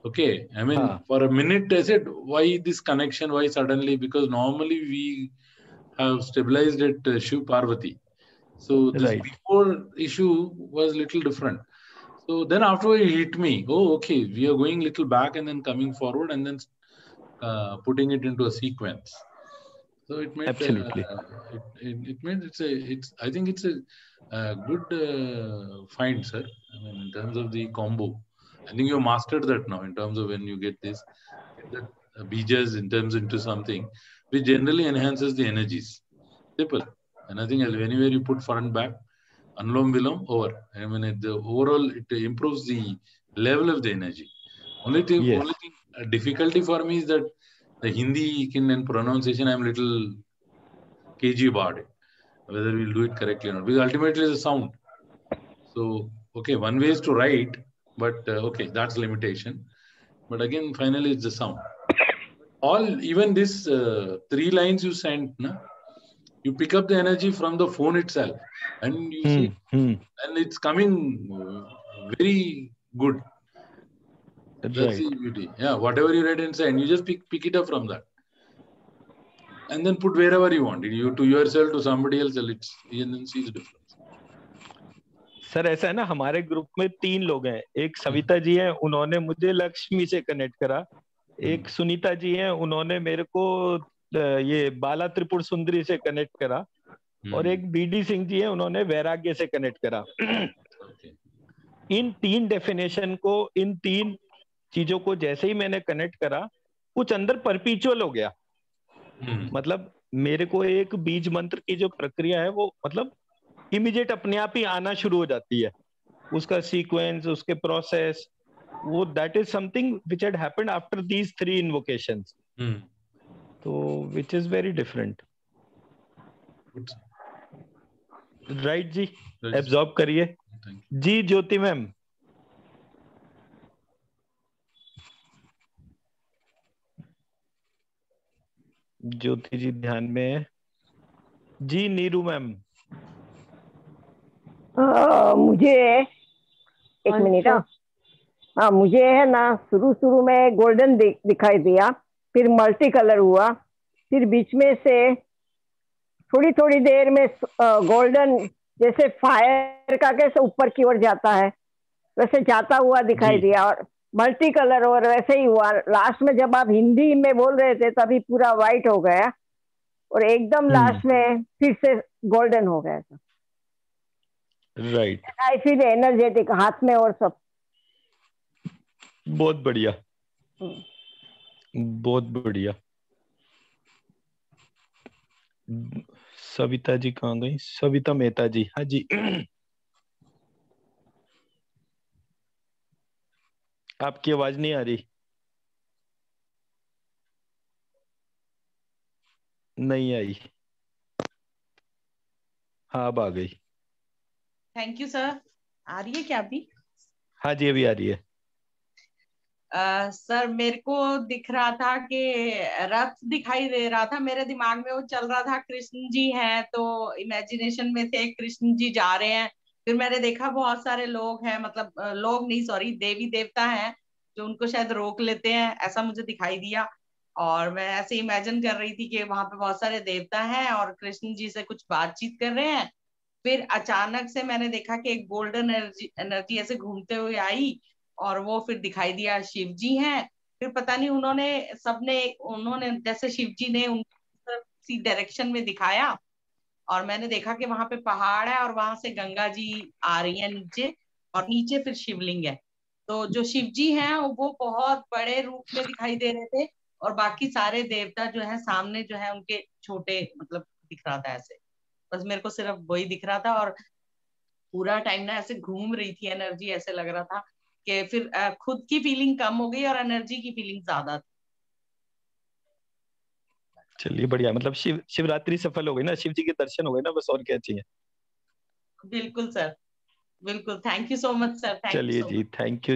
Okay, I mean, for a minute I said, why this connection? Why suddenly? Because normally we have stabilized it Shiv Parvati. So this before issue was little different. So then after it hit me, oh, okay, we are going little back and then coming forward and then putting it into a sequence. So it made absolutely. It made I think it's a good find, sir. I mean, in terms of the combo, I think you mastered that now. In terms of when you get this, get the bijas in terms into something which generally enhances the energies. Simple. And I think anywhere you put front back, Anulom Vilom over. I mean, the overall it improves the level of the energy. Only thing difficulty for me is that the Hindi and pronunciation I'm little kg about it, whether we'll do it correctly or not. Because ultimately it's a sound. So okay, one way is to write, but okay, that's limitation. But again, finally it's the sound. Even this 3 lines you sent, you pick up the energy from the phone itself, and you see, and it's coming very good. That's the beauty. Yeah, whatever you read inside, you just pick it up from that, and then put wherever you want. You to yourself, to somebody else, and then see the difference. Sir ऐसा है ना, हमारे ग्रुप में 3 लोग हैं। एक सविता जी हैं, उन्होंने मुझे लक्ष्मी से कनेक्ट करा। एक सुनीता जी हैं, उन्होंने मेरे को ये बाला त्रिपुर सुंदरी से कनेक्ट करा। और एक बीडी सिंह जी हैं, उन्होंने वैराग्य से कनेक्ट करा। इन 3 डेफिनेशन को, इन 3 चीजों को जैसे ही मैंने कनेक्ट करा, कुछ अंदर परपीचुअल हो गया। मतलब मेरे को एक बीज मंत्र की जो प्रक्रिया है वो मतलब इमीडिएट अपने आप ही आना शुरू हो जाती है। उसका सीक्वेंस, उसके प्रोसेस, वो that is something which had happened after these 3 invocations. तो which is very different. Right जी, एब्जॉर्ब करिए जी। ज्योति मैम, ज्योति जी ध्यान में जी। नीरू मैम, मुझे एक मिनट। हाँ, मुझे है ना शुरू में गोल्डन दिखाई दिया, फिर मल्टी कलर हुआ, फिर बीच में से थोड़ी देर में गोल्डन, जैसे फायर का कैसे ऊपर की ओर जाता है वैसे जाता हुआ दिखाई दिया, और मल्टी कलर, और वैसे ही हुआ। लास्ट में जब आप हिंदी में बोल रहे थे तभी पूरा व्हाइट हो गया, और एकदम लास्ट में फिर से गोल्डन हो गया था। राइट। आई फील एनर्जेटिक हाथ में और सब। बहुत बढ़िया, बहुत बढ़िया। सविता जी कहाँ गई? सविता मेहता जी। हाँ जी। आपकी आवाज नहीं आ रही। नहीं आई। हाँ, अब आ गई। Thank you sir. आ रही है क्या अभी? हाँ जी, अभी आ रही है। सर मेरे को दिख रहा था कि रथ दिखाई दे रहा था, मेरे दिमाग में वो चल रहा था कृष्ण जी हैं, तो इमेजिनेशन में थे कृष्ण जी जा रहे हैं। फिर मैंने देखा बहुत सारे लोग हैं, मतलब लोग नहीं सॉरी, देवी देवता हैं जो उनको शायद रोक लेते हैं, ऐसा मुझे दिखाई दिया। और मैं ऐसे इमेजिन कर रही थी कि वहां पे बहुत सारे देवता हैं और कृष्ण जी से कुछ बातचीत कर रहे हैं। फिर अचानक से मैंने देखा कि एक गोल्डन एनर्जी ऐसे घूमते हुए आई, और वो फिर दिखाई दिया शिव जी हैं। फिर पता नहीं उन्होंने जैसे शिव जी ने उसी डायरेक्शन में दिखाया, और मैंने देखा कि वहां पे पहाड़ है और वहां से गंगा जी आ रही है नीचे, और नीचे फिर शिवलिंग है। तो जो शिव जी हैं वो बहुत बड़े रूप में दिखाई दे रहे थे, और बाकी सारे देवता जो है सामने जो है उनके छोटे, मतलब दिख रहा था ऐसे। बस मेरे को सिर्फ वही दिख रहा था, और पूरा टाइम ना ऐसे घूम रही थी एनर्जी, ऐसे लग रहा था कि फिर खुद की फीलिंग कम हो गई और एनर्जी की फीलिंग ज्यादा थी। चलिए बढ़िया, मतलब शिवरात्रि सफल हो गई ना, शिव जी के दर्शन हो गए ना, बस और क्या चाहिए। बिल्कुल सर, बिल्कुल। Thank you so much sir, thank you चलिए सो जी, मच। Thank you.